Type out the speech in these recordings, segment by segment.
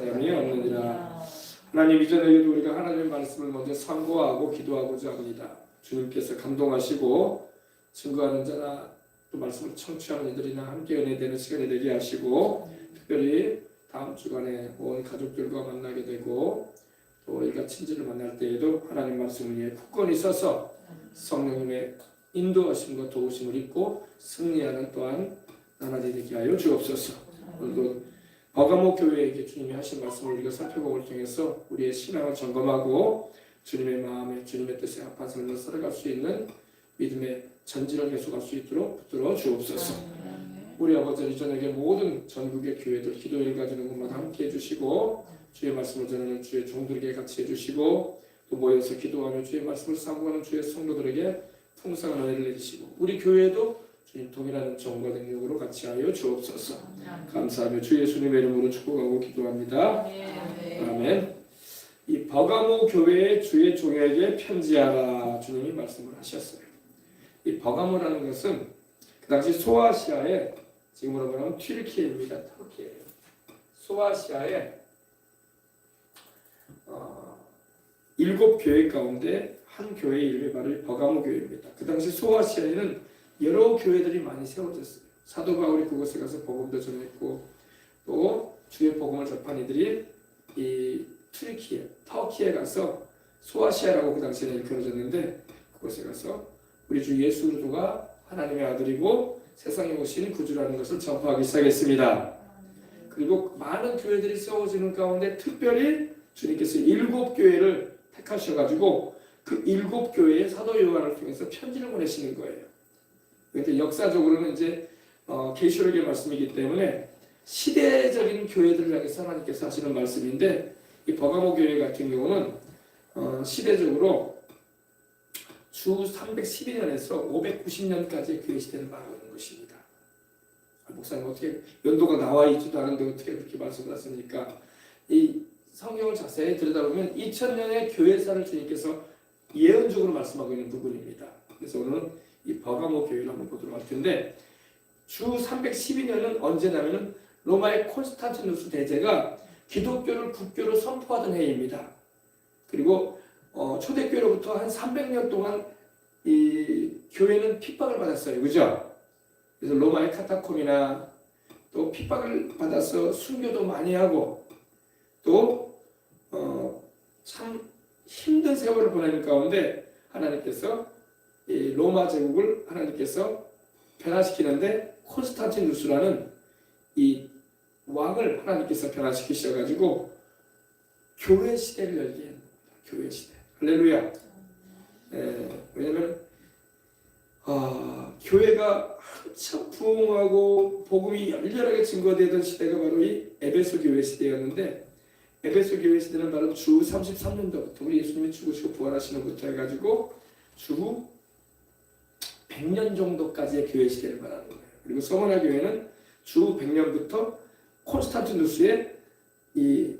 사람이 없느니라. 하나님 이전에도 우리가 하나님의 말씀을 먼저 상고하고 기도하고자 합니다. 주님께서 감동하시고 증거하는 자나 또 말씀을 청취하는 이들이나 함께 은혜되는 시간이 되게 하시고 특별히 다음 주간에 온 가족들과 만나게 되고 또 우리가 친지를 만날 때에도 하나님 말씀 위에 굳건히 서서 성령님의 인도하심과 도우심을 입고 승리하는 또한 나날이 되게 하여 주옵소서. 오늘도 버가모 교회에게 주님이 하신 말씀을 우리가 살펴보을 통해서 우리의 신앙을 점검하고 주님의 마음에 주님의 뜻에 합한 삶을 살아갈 수 있는 믿음의 전진을 계속할 수 있도록 붙들어 주옵소서. 우리 아버지 저녁에 모든 전국의 교회들 기도를 가지는 곳마다 함께 해주시고 주의 말씀을 전하는 주의 종들에게 같이 해주시고 또 모여서 기도하며 주의 말씀을 상고하는 주의 성도들에게 풍성한 은혜를 내주시고 우리 교회도 주님 동일한 정과 능력으로 같이 하여 주옵소서. 감사하며 주 예수님의 이름으로 축복하고 기도합니다. 아멘. 이 버가모 교회의 주의 종에게 편지하라 주님이 말씀을 하셨어요. 이 버가모라는 것은 그 당시 소아시아의 지금으로 말하면 튀르키예입니다. 터키예요. 소아시아의 7 교회 가운데 한 교회의 이름이 바로 버가모 교회입니다. 그 당시 소아시아에는 여러 교회들이 많이 세워졌어요. 사도 바울이 그곳에 가서 복음도 전했고 또 주의 복음을 접한 이들이 이 튀르키예, 터키에 가서 소아시아라고 그 당시에는 일컬어졌는데 그곳에 가서 우리 주 예수 그리스도가 하나님의 아들이고 세상에 오신 구주라는 것을 전파하기 시작했습니다. 그리고 많은 교회들이 세워지는 가운데 특별히 주님께서 7 교회를 택하셔가지고 그 7 교회의 사도 요한을 통해서 편지를 보내시는 거예요. 그런데 역사적으로는 이제 계시록의 말씀이기 때문에 시대적인 교회들을 향해서 하나님께서 하시는 말씀인데 이 버가모 교회 같은 경우는 시대적으로 주 312년에서 590년까지의 교회 시대를 말하는 것입니다. 목사님 어떻게 연도가 나와 있지도 않은데 어떻게 그렇게 말씀을 하십니까? 이 성경을 자세히 들여다보면 2000년의 교회사를 주님께서 예언적으로 말씀하고 있는 부분입니다. 그래서 오늘은 이 버가모 교회를 한번 보도록 할 텐데 주 312년은 언제냐면은 로마의 콘스탄티누스 대제가 기독교를 국교로 선포하던 해입니다. 그리고 초대교회로부터 한 300년 동안 이 교회는 핍박을 받았어요. 그죠? 그래서 로마의 카타콤이나 또 핍박을 받아서 순교도 많이 하고 또 참 힘든 세월을 보내는 가운데 하나님께서 이 로마 제국을 하나님께서 변화시키는데 콘스탄티누스라는 이 왕을 하나님께서 변화시키셔가지고 교회 시대를 열게 합니다. 교회 시대. 할렐루야. 왜냐하면 교회가 한참 부흥하고 복음이 열렬하게 증거되던 시대가 바로 이 에베소 교회 시대였는데 에베소 교회 시대는 바로 주 33년도부터 우리 예수님이 죽으시고 부활하시는 것부터 해가지고 주 100년 정도까지의 교회 시대를 말하는 거예요. 그리고 서머나 교회는 주 100년부터 콘스탄티누스의 이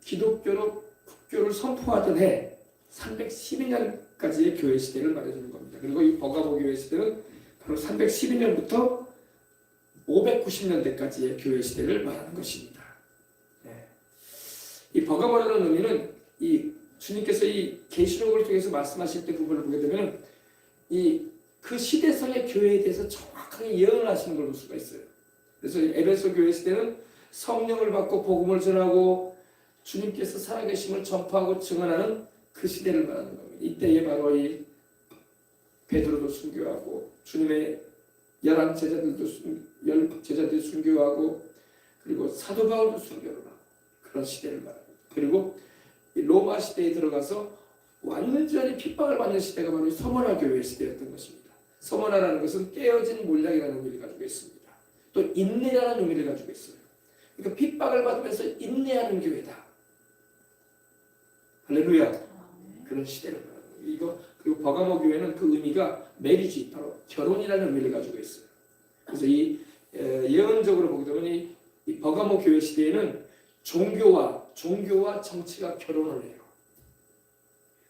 기독교로 국교를 선포하던 해 312년까지의 교회 시대를 말해주는 겁니다. 그리고 이 버가모 교회 시대는 바로 312년부터 590년대까지의 교회 시대를 말하는 것입니다. 이 버가모라는 의미는 이 주님께서 이 계시록을 통해서 말씀하실 때 부분을 보게 되면 이 그 시대성의 교회에 대해서 정확하게 예언을 하시는 걸 볼 수가 있어요. 그래서 에베소 교회 시대는 성령을 받고 복음을 전하고 주님께서 살아계심을 전파하고 증언하는 그 시대를 말하는 겁니다. 이때에 바로 이 베드로도 순교하고 주님의 11 제자들이 순교하고 그리고 사도 바울도 순교를 하고 그런 시대를 말합니다. 그리고 이 로마 시대에 들어가서 완전히 핍박을 받는 시대가 바로 서머나 교회 시대였던 것입니다. 서머나라는 것은 깨어진 몰락이라는 의미를 가지고 있습니다. 또 인내라는 의미를 가지고 있어요. 그러니까 핍박을 받으면서 인내하는 교회다. 할렐루야. 그런 시대를 말합니다. 이거 그리고 버가모 교회는 그 의미가 메리지, 바로 결혼이라는 의미를 가지고 있어요. 그래서 이 예언적으로 보게 되면 이 버가모 교회 시대에는 종교와 정치가 결혼을 해요.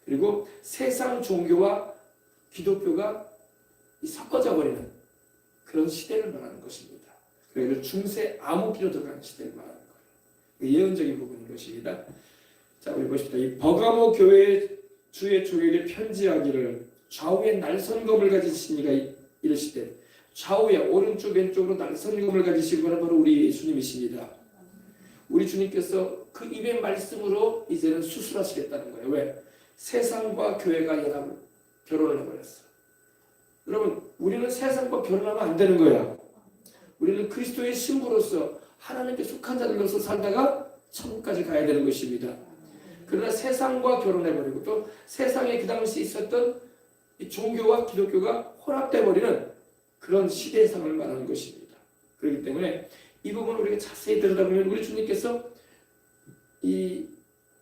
그리고 세상 종교와 기독교가 섞어져 버리는 그런 시대를 말하는 것입니다. 그래서 중세 암흑기로 들어가는 시대를 말하는 거예요. 예언적인 부분인 것입니다. 자, 우리 보십시다. 이 버가모 교회 주의 종에게 편지하기를 좌우에 날선검을 가진 신이가 이르시되, 좌우에 오른쪽 왼쪽으로 날선검을 가지신 분은 바로 우리 예수님이십니다. 우리 주님께서 그 입의 말씀으로 이제는 수술하시겠다는 거예요. 왜? 세상과 교회가 결혼을 해버렸어. 여러분, 우리는 세상과 결혼하면 안 되는 거야. 우리는 그리스도의 신부로서 하나님께 속한 자들로서 살다가 천국까지 가야 되는 것입니다. 그러나 세상과 결혼해버리고 또 세상에 그 당시 있었던 이 종교와 기독교가 혼합돼버리는 그런 시대상을 말하는 것입니다. 그렇기 때문에 이 부분을 우리가 자세히 들여다보면 우리 주님께서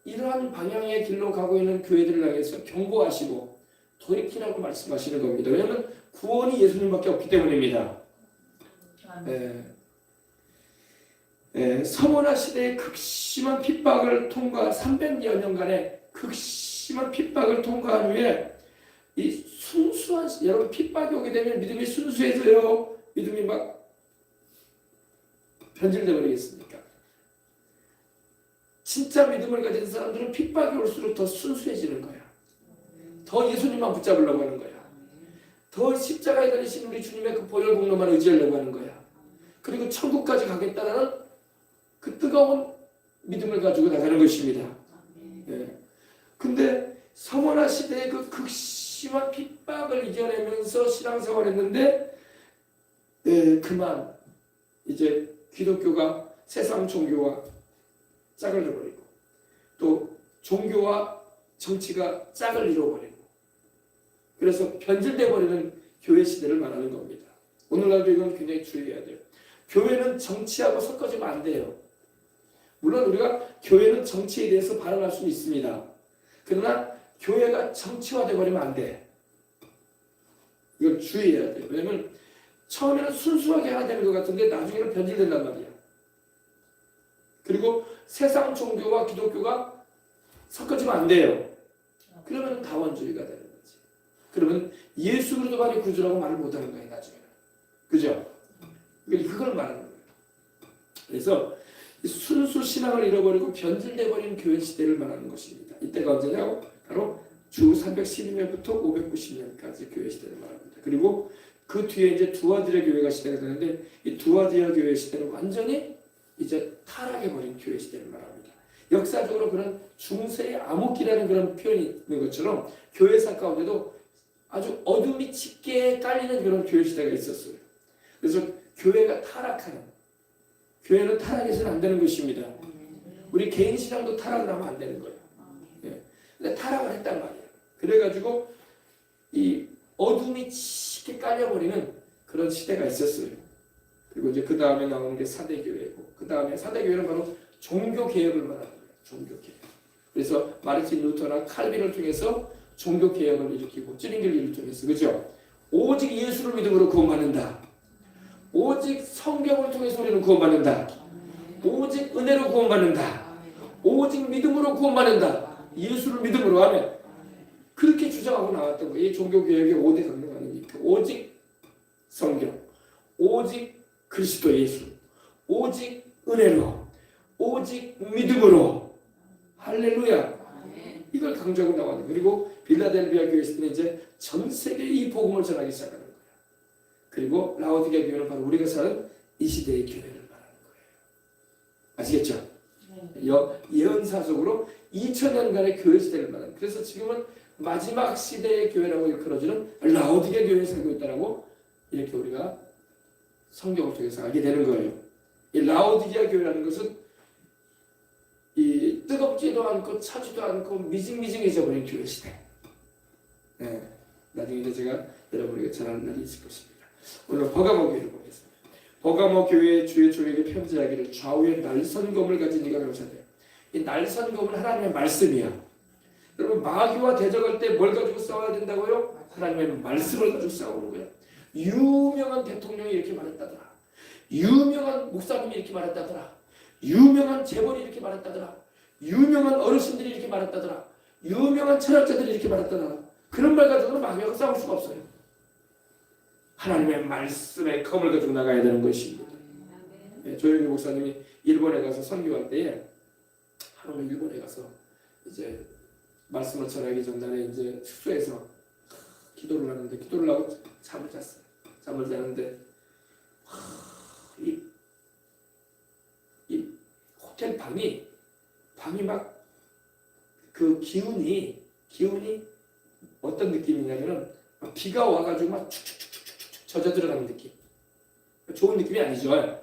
이러한 방향의 길로 가고 있는 교회들을 향해서 경고하시고 돌이키라고 말씀하시는 겁니다. 왜냐하면 구원이 예수님밖에 없기 때문입니다. 서머나 시대의 극심한 핍박을 통과 300여 년간의 극심한 핍박을 통과한 후에 이 순수한 여러분 핍박이 오게 되면 믿음이 순수해져요? 믿음이 막 변질돼 버리겠습니까? 진짜 믿음을 가진 사람들은 핍박이 올수록 더 순수해지는 거야. 더 예수님만 붙잡으려고 하는 거야. 더 십자가에 달리신 우리 주님의 그 보혈 공로만 의지하려고 하는 거야. 그리고 천국까지 가겠다라는 그 뜨거운 믿음을 가지고 나가는 것입니다. 근데 서머나 시대의 그 극심한 핍박을 이겨내면서 신앙생활을 했는데 그만 이제 기독교가 세상 종교와 짝을 이뤄버리고 또 종교와 정치가 짝을 이뤄버리고 그래서 변질돼 버리는 교회 시대를 말하는 겁니다. 오늘날도 이건 굉장히 주의해야 돼요. 교회는 정치하고 섞어지면 안 돼요. 물론 우리가 교회는 정치에 대해서 발언할 수는 있습니다. 그러나 교회가 정치화돼 버리면 안 돼. 이걸 주의해야 돼요. 왜냐면 처음에는 순수하게 해야 되는 것 같은데 나중에는 변질된단 말이야. 그리고 세상 종교와 기독교가 섞어지면 안 돼요. 그러면 다원주의가 되는 거지. 그러면 예수 그리스도만이 구주라고 말을 못하는 거예요. 나중에는. 그죠? 그걸 말하는 거예요. 그래서 순수 신앙을 잃어버리고 변질돼 버린 교회 시대를 말하는 것입니다. 이때가 언제냐고? 바로 주 312년부터 590년까지 교회 시대를 말합니다. 그리고 그 뒤에 이제 두아디라 교회가 시대가 되는데 이 두아디라 교회 시대는 완전히 이제 타락해버린 교회 시대를 말합니다. 역사적으로 그런 중세의 암흑기라는 그런 표현이 있는 것처럼 교회사 가운데도 아주 어둠이 짙게 깔리는 그런 교회 시대가 있었어요. 그래서 교회가 타락하는, 교회는 타락해서는 안 되는 것입니다. 우리 개인 신앙도 타락을 하면 안 되는 거예요. 근데 타락을 했단 말이에요. 그래가지고 이 어둠이 짙게 깔려버리는 그런 시대가 있었어요. 그리고 이제 그 다음에 나오는 게 사대교회고, 그 다음에 사대교회는 바로 종교개혁을 말하는 거예요. 종교개혁. 그래서 마르틴 루터나 칼빈을 통해서 종교개혁을 일으키고 찌링길리를 통해서, 그죠? 오직 예수를 믿음으로 구원받는다. 오직 성경을 통해서 우리는 구원받는다. 오직 은혜로 구원받는다. 오직 믿음으로 구원받는다. 예수를 믿음으로 하면 그렇게 주장하고 나왔던 거예요. 이 종교개혁의 5대 강령 아닙니까? 오직 성경, 오직 그리스도 예수, 오직 은혜로, 오직 믿음으로. 할렐루야. 이걸 강조하고 나왔는데, 그리고 빌라델비아 교회에서는 이제 전 세계에 이 복음을 전하기 시작하는 거예요. 그리고 라오디게아 교회는 바로 우리가 사는 이 시대의 교회를 말하는 거예요. 아시겠죠? 예언사적으로 2000년간의 교회 시대를 말하는. 그래서 지금은 마지막 시대의 교회라고 일컬어지는 라오디게아 교회에 살고 있다라고 이렇게 우리가 성경을 통해서 알게 되는 거예요. 이 라오디게아 교회라는 것은 이 뜨겁지도 않고 차지도 않고 미징미징해져 버린 교회 시대. 나중에 이제 제가 여러분에게 전하는 날이 있을 것입니다. 오늘 버가모 교회를 보겠습니다. 버가모 교회의 주의 종에게 편지하기를 좌우에 날선검을 가진 이가 감사돼요. 이 날선검은 하나님의 말씀이야. 여러분 마귀와 대적할 때 뭘 가지고 싸워야 된다고요? 하나님의 말씀을 가지고 싸우는 거야. 유명한 대통령이 이렇게 말했다더라. 유명한 목사님이 이렇게 말했다더라. 유명한 재벌이 이렇게 말했다더라. 유명한 어르신들이 이렇게 말했다더라. 유명한 철학자들이 이렇게 말했다더라. 그런 말 가지고는 마귀와 싸울 수가 없어요. 하나님의 말씀의 검을 가지고 나가야 되는 것입니다. 조영기 목사님이 일본에 가서 선교할 때에 하루는 일본에 가서 이제 말씀을 전하기 전날에 이제 숙소에서 기도를 하는데 기도를 하고 잠을 잤어요. 잠을 자는데 이 호텔 방이 막 그 기운이 어떤 느낌이냐면은 막 비가 와가지고 막 축축축축축 젖어 들어가는 느낌. 좋은 느낌이 아니죠.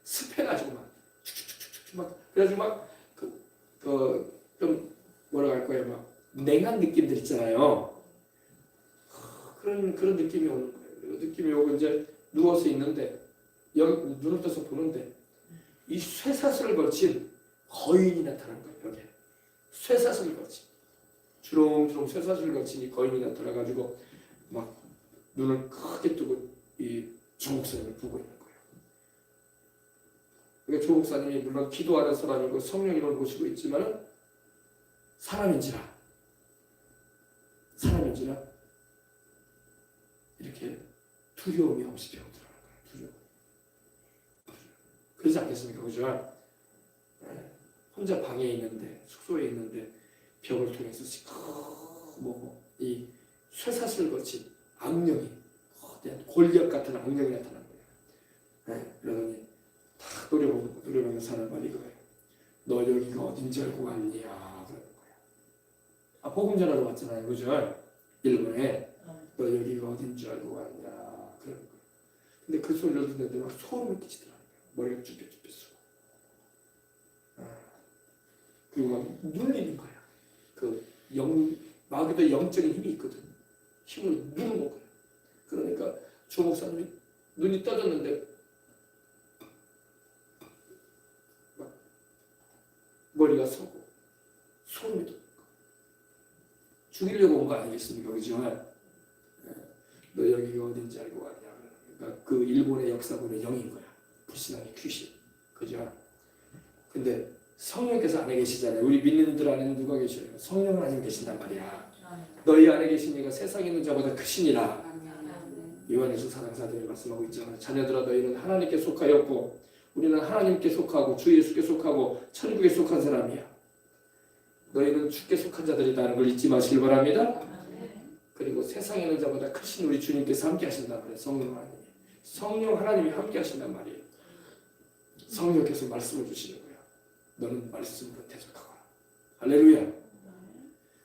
습해가지고 막 축축축축 막 그래가지고 막 좀 뭐라고 할 거예요. 막 냉한 느낌들 있잖아요. 그런 느낌이 오는 거예요. 느낌이 오고 이제 누워서 있는데 여기 눈을 떠서 보는데 이 쇠사슬을 걸친 거인이 나타난 거예요. 여기 쇠사슬을 걸친 주렁주렁 쇠사슬을 걸친 이 거인이 나타나가지고 막 눈을 크게 뜨고 이 조목사님을 보고 있는 거예요. 그러니까 조목사님이 물론 기도하는 사람이고 성령님을 모시고 있지만은 사람인지라 이렇게 두려움이 없이 배워 들어가는 거예요. 두려움. 그러지 않겠습니까? 그죠? 혼자 방에 있는데 숙소에 있는데 벽을 통해서 뭐고 이 쇠사슬 거친 악령이 골격 같은 악령이 나타난 거예요. 그러더니 다 노려보는 사람만 이거예요. 너 여기가 어딘지 알고 왔냐? 그러는 거예요. 복음 전하러 왔잖아요. 그죠? 일본에 너 여기가 어딘지 알고 왔냐? 그러는 거예요. 근데 그 소리를 듣는데 막 소름이 끼치더라고요. 머리가 쭈뼛쭈뼛 쏘고. 그리고 막 눌리는 거야. 마귀도 영적인 힘이 있거든. 힘을 누르는 거야. 그러니까 조 목사님이 눈이 떠졌는데 막 머리가 서고 소름이 돋는 거야. 죽이려고 온 거 아니겠습니까? 그죠? 너 여기가 어딘지 알고 왔냐? 그러니까 그 일본의 역사본의 영인 거야. 불신앙의 귀신. 그죠? 근데 성령께서 안에 계시잖아요. 우리 믿는 들 안에는 누가 계셔요? 성령 하나님 계신단 말이야. 너희 안에 계신 이가 세상에 있는 자보다 크시니라. 요한에서 사랑사들이 말씀하고 있잖아요. 자녀들아 너희는 하나님께 속하였고 우리는 하나님께 속하고 주 예수께 속하고 천국에 속한 사람이야. 너희는 주께 속한 자들이라는 걸 잊지 마시길 바랍니다. 그리고 세상에 있는 자보다 크신 우리 주님께서 함께 하신단 말이에요. 성령 하나님이 함께 하신단 말이에요. 성령께서 말씀을 주시는 거예요. 너는 말씀으로 대적하거라. 할렐루야.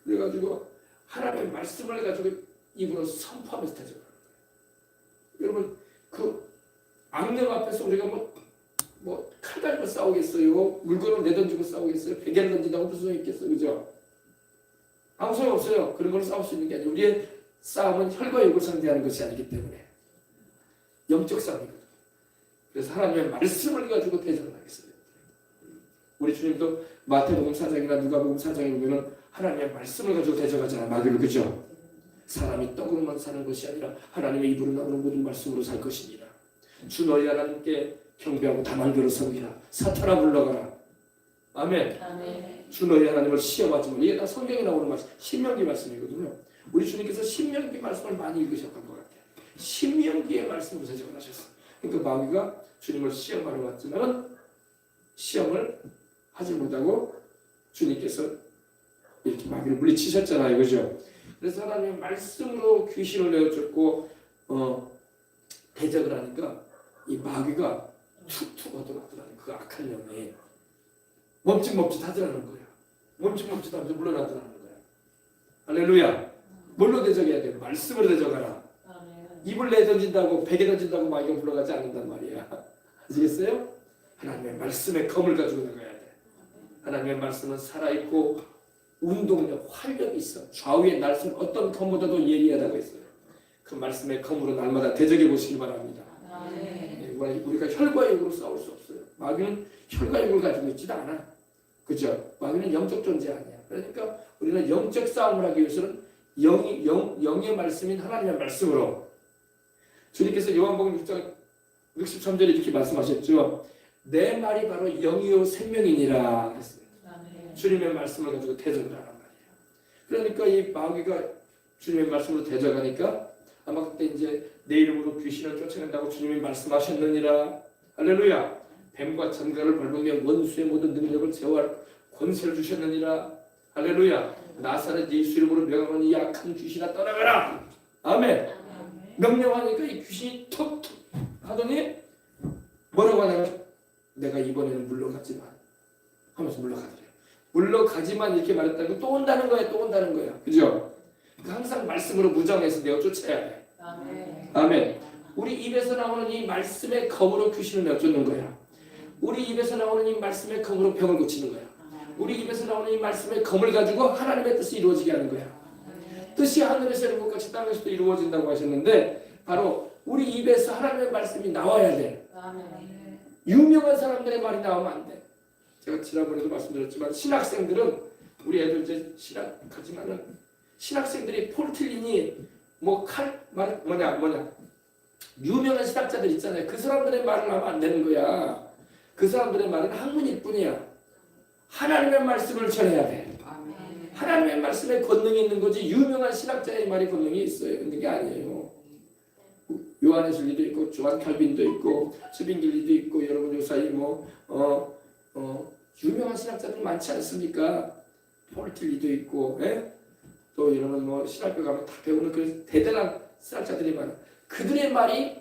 그래가지고 하나님의 말씀을 가지고 입으로 선포하면서 대적하는 거예요. 여러분 그 악령 앞에서 우리가 뭐 칼 달고 싸우겠어요? 물건을 내던지고 싸우겠어요? 베개를 던진다고 무슨 소용이 있겠어요? 그죠? 아무 소용 없어요. 그런 걸 싸울 수 있는 게 아니에요. 우리의 싸움은 혈과 육을 상대하는 것이 아니기 때문에 영적 싸움이거든요. 그래서 하나님의 말씀을 가지고 대적을 하겠어요. 우리 주님도 마태복음 4장이나 누가복음 4장에 보면은 하나님의 말씀을 가지고 대적하잖아요. 마귀를. 그죠? 사람이 떡으로만 사는 것이 아니라 하나님의 입으로 나오는 모든 말씀으로 살 것이니라. 주 너희 하나님께 경배하고 다만교로 섬기라. 사탄아 물러가라. 아멘. 주 너희 하나님을 시험하지 말라. 이게 다 성경에 나오는 말씀, 신명기 말씀이거든요. 우리 주님께서 신명기 말씀을 많이 읽으셨던 것 같아요. 신명기의 말씀으로 대적을 하셨어요. 그러니까 마귀가 주님을 시험하러 왔지만 시험을 하지 못하고 주님께서 이렇게 마귀를 물리치셨잖아요. 그죠? 그래서 하나님의 말씀으로 귀신을 내어줬고 대적을 하니까 이 마귀가 툭툭 얻어나더라는 그 악한 영이 멈칫멈칫 하더라는 거야. 멈칫멈칫 하면서 물러나더라는 거야. 할렐루야. 뭘로 대적해야 돼? 말씀으로 대적하라. 입을 내던진다고 베개 던진다고 마귀가 물러가지 않는단 말이야. 아시겠어요? 하나님의 말씀의 검을 가지고 나가야 돼. 하나님의 말씀은 살아있고 운동력, 활력이 있어. 좌우의 날선 어떤 검보다도 예리하다고 했어요. 그 말씀의 검으로 날마다 대적해 보시기 바랍니다. 우리가 혈과 육으로 싸울 수 없어요. 마귀는 혈과 육을 가지고 있지도 않아. 그죠? 마귀는 영적 존재 아니야. 그러니까 우리는 영적 싸움을 하기 위해서는 영의 말씀인 하나님의 말씀으로. 주님께서 요한복음 6장 63절에 이렇게 말씀하셨죠. 내 말이 바로 영이요 생명이니라 했어요. 주님의 말씀을 가지고 대적을 하란 말이에요. 그러니까 이 마귀가 주님의 말씀으로 대적하니까 아마 그때 이제 내 이름으로 귀신을 쫓아낸다고 주님이 말씀하셨느니라. 할렐루야. 뱀과 전갈을 밟으며 원수의 모든 능력을 제어할 권세를 주셨느니라. 할렐루야. 나사렛 예수 이름으로 명하노니 이 악한 귀신아 떠나가라. 아멘. 명령하니까 이 귀신이 톡톡 하더니 뭐라고 하냐면 내가 이번에는 물러가지만 하면서 물러가더래요. 물러가지만 이렇게 말했다는 거 또 온다는 거야. 또 온다는 거야. 그죠? 항상 말씀으로 무장해서 내어 쫓아야 돼. 아멘. 우리 입에서 나오는 이 말씀의 검으로 귀신을 내쫓는 거야. 우리 입에서 나오는 이 말씀의 검으로 병을 고치는 거야. 우리 입에서 나오는 이 말씀의 검을 가지고 하나님의 뜻이 이루어지게 하는 거야. 뜻이 하늘에서 이루어진 것 같이 땅에서도 이루어진다고 하셨는데 바로 우리 입에서 하나님의 말씀이 나와야 돼. 유명한 사람들의 말이 나오면 안 돼. 제가 지난번에도 말씀드렸지만 신학생들은 우리 애들 이제 신학하지만은 신학생들이 폴틀린이 뭐냐 유명한 신학자들 있잖아요. 그 사람들의 말을 하면 안 되는 거야. 그 사람들의 말은 학문일 뿐이야. 하나님의 말씀을 전해야 돼. 하나님의 말씀에 권능이 있는 거지 유명한 신학자의 말이 권능이 있는 게 아니에요. 요한의 진리도 있고 조한 칼빈도 있고 스빙길리도 있고 여러분 요사이 유명한 신학자들 많지 않습니까? 폴틀리도 있고 또 여러분 신학교 가면 다 배우는 그 대단한 신학자들이 많아. 그들의 말이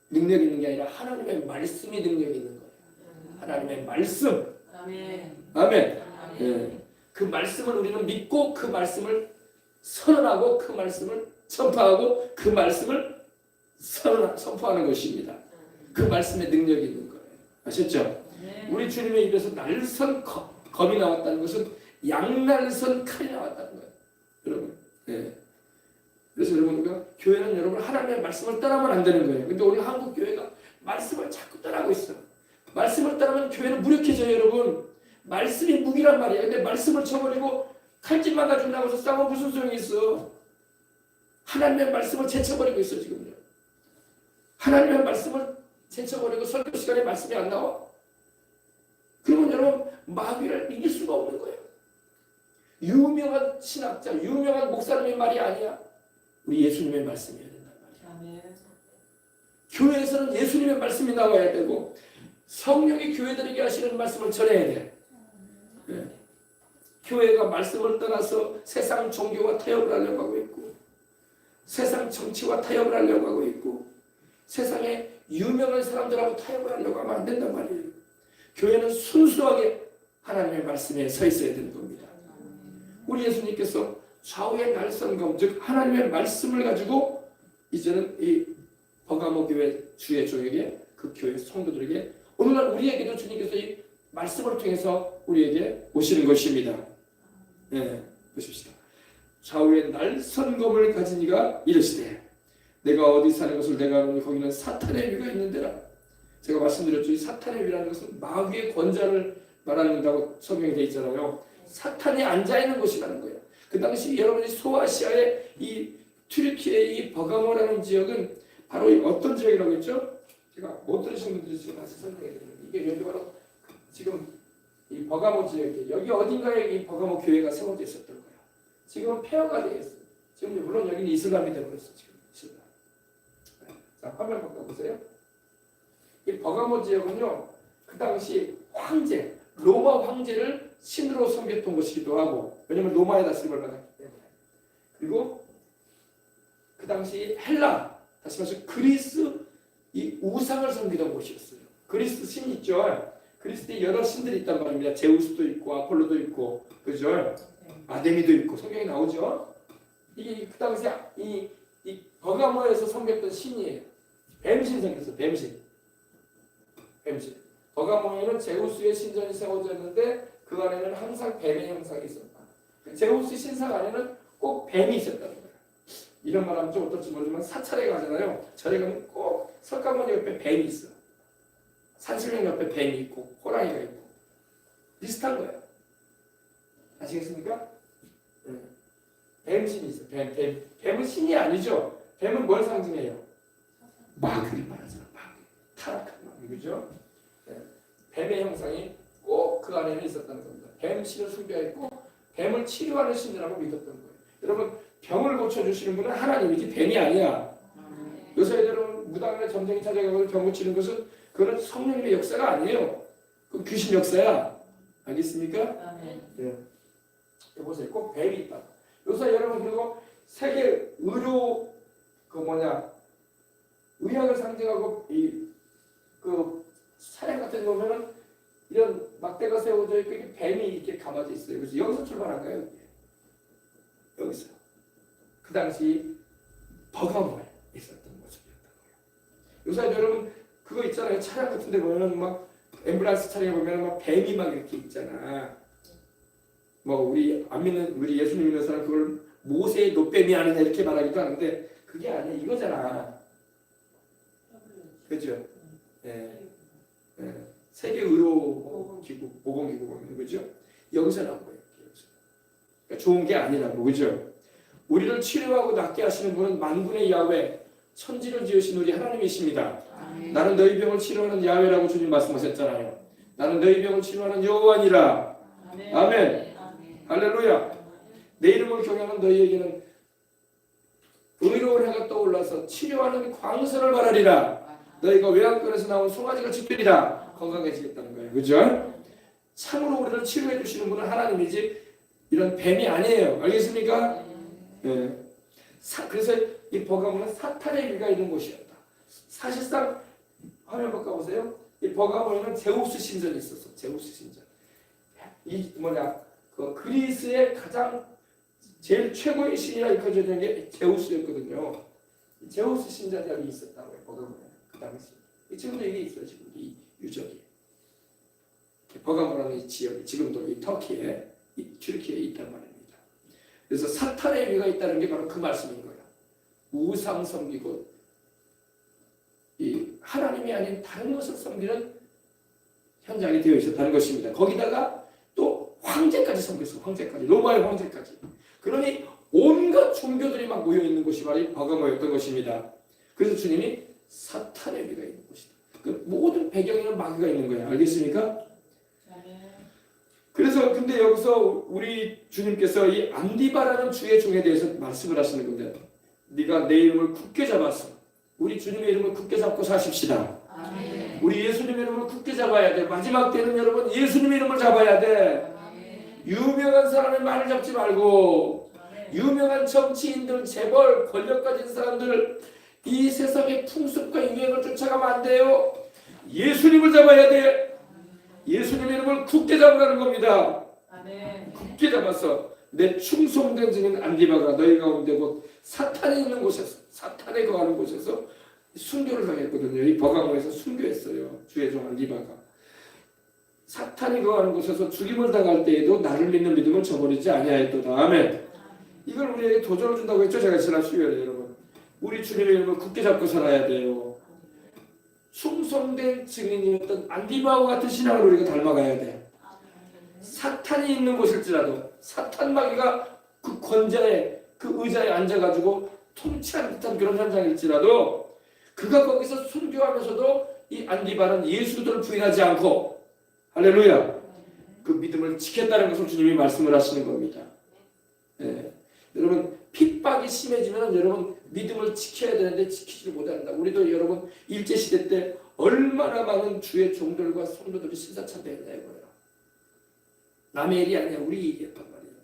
능력 있는 게 아니라 하나님의 말씀이 능력 있는 거예요. 하나님의 말씀. 아멘. 아멘. 그 말씀을 우리는 믿고 그 말씀을 선언하고 그 말씀을 전파하고 그 말씀을 선포하는 것입니다. 그 말씀에 능력이 있는 거예요. 아셨죠? 우리 주님의 입에서 날선 검이 나왔다는 것은 양날선 칼이 나왔다는 거예요. 여러분. 그래서 여러분과 교회는 여러분 하나님의 말씀을 따라하면 안 되는 거예요. 근데 우리 한국 교회가 말씀을 자꾸 따라하고 있어요. 말씀을 따르면 교회는 무력해져요, 여러분. 말씀이 무기란 말이에요. 근데 말씀을 쳐버리고 칼집만 가지고 나가서 싸우면 무슨 소용이 있어? 하나님의 말씀을 제쳐버리고 있어 지금요. 하나님의 말씀을 제쳐버리고 설교 시간에 말씀이 안 나와? 그러면 여러분 마귀를 이길 수가 없는 거예요. 유명한 신학자, 유명한 목사님의 말이 아니야. 우리 예수님의 말씀이어야 된단 말이야. 교회에서는 예수님의 말씀이 나와야 되고 성령이 교회들에게 하시는 말씀을 전해야 돼. 교회가 말씀을 떠나서 세상 종교와 타협을 하려고 하고 있고 세상 정치와 타협을 하려고 하고 있고 세상에 유명한 사람들하고 타협을 하려고 하면 안 된단 말이에요. 교회는 순수하게 하나님의 말씀에 서 있어야 되는 겁니다. 우리 예수님께서 좌우의 날선검 즉 하나님의 말씀을 가지고 이제는 이 버가모 교회 주의 종에게 그 교회 성도들에게 오늘날 우리에게도 주님께서 이 말씀을 통해서 우리에게 오시는 것입니다. 보십시다. 좌우의 날선검을 가진 이가 이르시되 내가 어디 사는 것을 내가 아노니 거기는 사탄의 위가 있는데라. 제가 말씀드렸죠. 이 사탄의 위라는 것은 마귀의 권자를 말한다고 성경에 되어 있잖아요. 사탄이 앉아있는 곳이라는 거예요. 그 당시 여러분이 소아시아의 이 튀르키의 이 버가모라는 지역은 바로 어떤 지역이라고 했죠? 제가 못 들으신 분들이 지금 다시 설명해 드립니다. 이게 여기 바로 지금 이 버가모 지역이에요. 여기 어딘가에 이 버가모 교회가 세워져 있었던 거예요. 지금은 폐허가 되어 있어요. 지금 물론 여기는 이슬람이 되어버렸어. 지금 이슬람. 자, 화면 바꿔보세요. 이 버가모 지역은요, 그 당시 황제, 로마 황제를 신으로 섬겼던 곳이기도 하고, 왜냐면 로마의 다스림을 받았기 때문에. 그리고 그 당시 헬라, 다시 말해서 그리스 이 우상을 섬기던 곳이었어요. 그리스 신 있죠. 그리스에 여러 신들이 있단 말입니다. 제우스도 있고 아폴로도 있고, 그죠? 아데미도 있고 성경에 나오죠. 이게 그 당시 이 버가모에서 섬겼던 신이에요. 뱀신 섬겼어. 뱀신. 버가모에는 제우스의 신전이 세워졌는데 그 안에는 항상 뱀의 형상이 있었다. 제우스 신상 안에는 꼭 뱀이 있었다는 거예요. 이런 말하면 좀 어떨지 모르지만 사찰에 가잖아요. 절에 가면 꼭 석가모니 옆에 뱀이 있어. 산신령 옆에 뱀이 있고 호랑이가 있고 비슷한 거예요. 아시겠습니까? 뱀신이 있어. 뱀은 신이 아니죠. 뱀은 뭘 상징해요? 마귀를 말하잖아. 마귀. 타락한 마귀. 그죠? 뱀의 형상이 꼭 그 안에는 있었다는 겁니다. 뱀신을 숭배했고 뱀을 치료하는 신이라고 믿었던 거예요. 여러분 병을 고쳐주시는 분은 하나님이지 뱀이 아니야. 요새 애들은 무당이나 점쟁이 찾아가고 병 고치는 것은 그건 성령님의 역사가 아니에요. 그 귀신 역사야. 알겠습니까? 아멘. 네. 보세요. 꼭 뱀이 있다. 요새 여러분 그리고 세계 의료 의학을 상징하고 그 사례 같은 거 보면은 이런 막대가 세워져 있고 이렇게 뱀이 이렇게 감아져 있어요. 그래서 여기서 출발한 거예요. 여기서. 그 당시 버가모에 있었던 모습이었던 거예요. 요새 여러분 그거 있잖아요. 차량 같은 데 보면은 막 앰뷸런스 차량에 보면은 막 뱀이 막 이렇게 있잖아. 뭐 우리 안 믿는 우리 예수님 믿는 사람 그걸 모세의 노뱀이 아니냐 이렇게 말하기도 하는데 그게 아니야. 이거잖아. 그죠? 예. 예. 세계 의료 기구 보건기구 보면 그죠? 여기서 나온 거예요. 그러니까 좋은 게 아니라고 그죠? 우리를 치료하고 낫게 하시는 분은 만군의 야훼 천지를 지으신 우리 하나님이십니다. 아멘. 나는 너희 병을 치료하는 야훼라고 주님 말씀하셨잖아요. 나는 너희 병을 치료하는 여호와니라. 아멘. 아멘. 할렐루야. 내 이름을 경외하는 너희에게는 의로운 해가 떠올라서 치료하는 광선을 바라리라. 너희가 외양간에서 나온 송아지가 지키리라. 건강해지겠다는 거예요. 그죠? 참으로 우리를 치료해 주시는 분은 하나님이지 이런 뱀이 아니에요. 알겠습니까? 네. 그래서 이 버가모는 사탄의 일가 있는 곳이었다. 사실상 화면 바꿔보세요. 이 버가모에는 제우스 신전이 있었어. 제우스 신전. 그 그리스의 가장 제일 최고의 신이라 일컬어지는 게 제우스였거든요. 제우스 신전이 여기 있었다고 해요. 버가모에. 그 당시. 지금도 이게 있어요. 지금 이 유적이. 버가모라는 이 지역이 지금도 이 터키에, 이 튀르키예에 있단 말입니다. 그래서 사탄의 의미가 있다는 게 바로 그 말씀인 거예요. 우상 섬기고 이 하나님이 아닌 다른 것을 섬기는 현장이 되어 있었다는 것입니다. 거기다가 또 황제까지 섬겼어. 황제까지. 로마의 황제까지. 그러니 온갖 종교들이 막 모여 있는 곳이 바로 버가모였던 것입니다. 그래서 주님이 사탄의 의미가 있는 곳이다. 그 모든 배경에는 마귀가 있는 거예요. 알겠습니까? 그래서 근데 여기서 우리 주님께서 이 안디바라는 주의 종에 대해서 말씀을 하시는 건데, 네가 내 이름을 굳게 잡았어. 우리 주님의 이름을 굳게 잡고 사십시다. 아멘. 우리 예수님의 이름을 굳게 잡아야 돼. 마지막 때는 여러분 예수님의 이름을 잡아야 돼. 아멘. 유명한 사람의 말을 잡지 말고, 유명한 정치인들, 재벌, 권력 가진 사람들, 이 세상의 풍습과 유행을 쫓아가면 안 돼요. 예수님을 잡아야 돼. 예수님의 이름을 굳게 잡으라는 겁니다. 아멘. 굳게 잡아서 내 충성된 증인 안디바가 너희 가운데 곧 사탄이 있는 곳에서, 사탄에 거하는 곳에서 순교를 당했거든요. 이 버가모에서 순교했어요. 주의 종 안디바가. 사탄이 거하는 곳에서 죽임을 당할 때에도 나를 믿는 믿음을 저버리지 아니하였도다. 아멘. 이걸 우리에게 도전을 준다고 했죠. 제가 지난 수요일에 여러분. 우리 주님의 이름을 굳게 잡고 살아야 돼요. 충성된 증인이었던 안디바와 같은 신앙을 우리가 닮아가야 돼. 사탄이 있는 곳일지라도 사탄 마귀가 그 권자에 그 의자에 앉아가지고 통치하는 듯한 그런 현장일지라도 그가 거기서 순교하면서도 이 안디바는 예수를 부인하지 않고 할렐루야 그 믿음을 지켰다는 것을 주님이 말씀을 하시는 겁니다. 네. 여러분 핍박이 심해지면 여러분 믿음을 지켜야 되는데 지키지 못한다. 우리도 여러분 일제시대 때 얼마나 많은 주의 종들과 성도들이 신사참배했냐 이거예요. 남의 일이 아니야. 우리 일이었단 말이에요.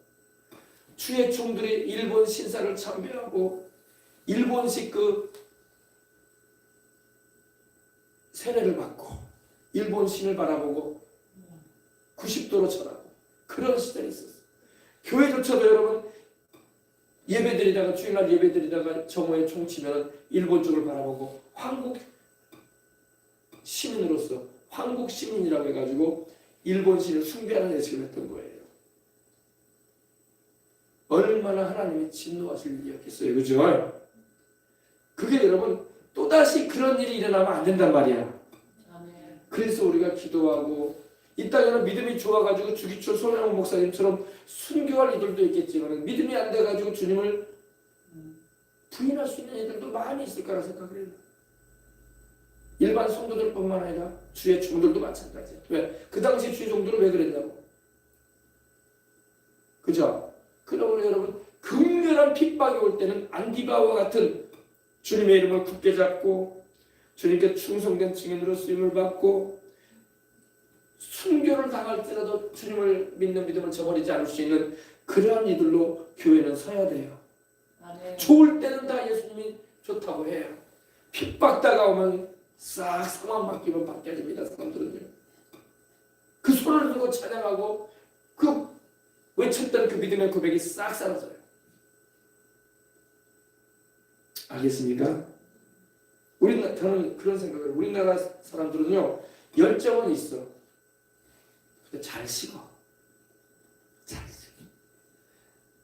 주의 종들이 일본 신사를 참배하고 일본식 그 세례를 받고 일본 신을 바라보고 90도로 절하고 그런 시절이 있었어요. 교회조차도 여러분 예배드리다가 주일날 예배드리다가 정오에 총치면 일본 쪽을 바라보고 황국 시민으로서 황국 시민이라고 해가지고 일본 신을 숭배하는 예식을 했던 거예요. 얼마나 하나님이 진노하실 일이었겠어요. 그죠? 그게 여러분 또다시 그런 일이 일어나면 안 된단 말이야. 그래서 우리가 기도하고 이 땅에는 믿음이 좋아가지고 주기철 손양원 목사님처럼 순교할 이들도 있겠지만 믿음이 안 돼가지고 주님을 부인할 수 있는 이들도 많이 있을 거라 생각을 해요. 일반 성도들뿐만 아니라 주의 종들도 마찬가지예요. 왜? 그 당시 주의 종들은 왜 그랬냐고. 그죠? 그러므로 여러분 극렬한 핍박이 올 때는 안디바와 같은 주님의 이름을 굳게 잡고 주님께 충성된 증인으로 쓰임을 받고 순교를 당할지라도 주님을 믿는 믿음을 저버리지 않을 수 있는 그러한 이들로 교회는 서야 돼요. 좋을 때는 다 예수님이 좋다고 해요. 핍박 다가오면 싹 상황 바뀌면 바뀌어집니다. 사람들은요. 그 손을 들고 찬양하고 그 외쳤던 그 믿음의 고백이 싹 사라져요. 알겠습니까? 저는 그런 생각을 해요. 우리나라 사람들은요 열정은 있어. 근데 잘 식어.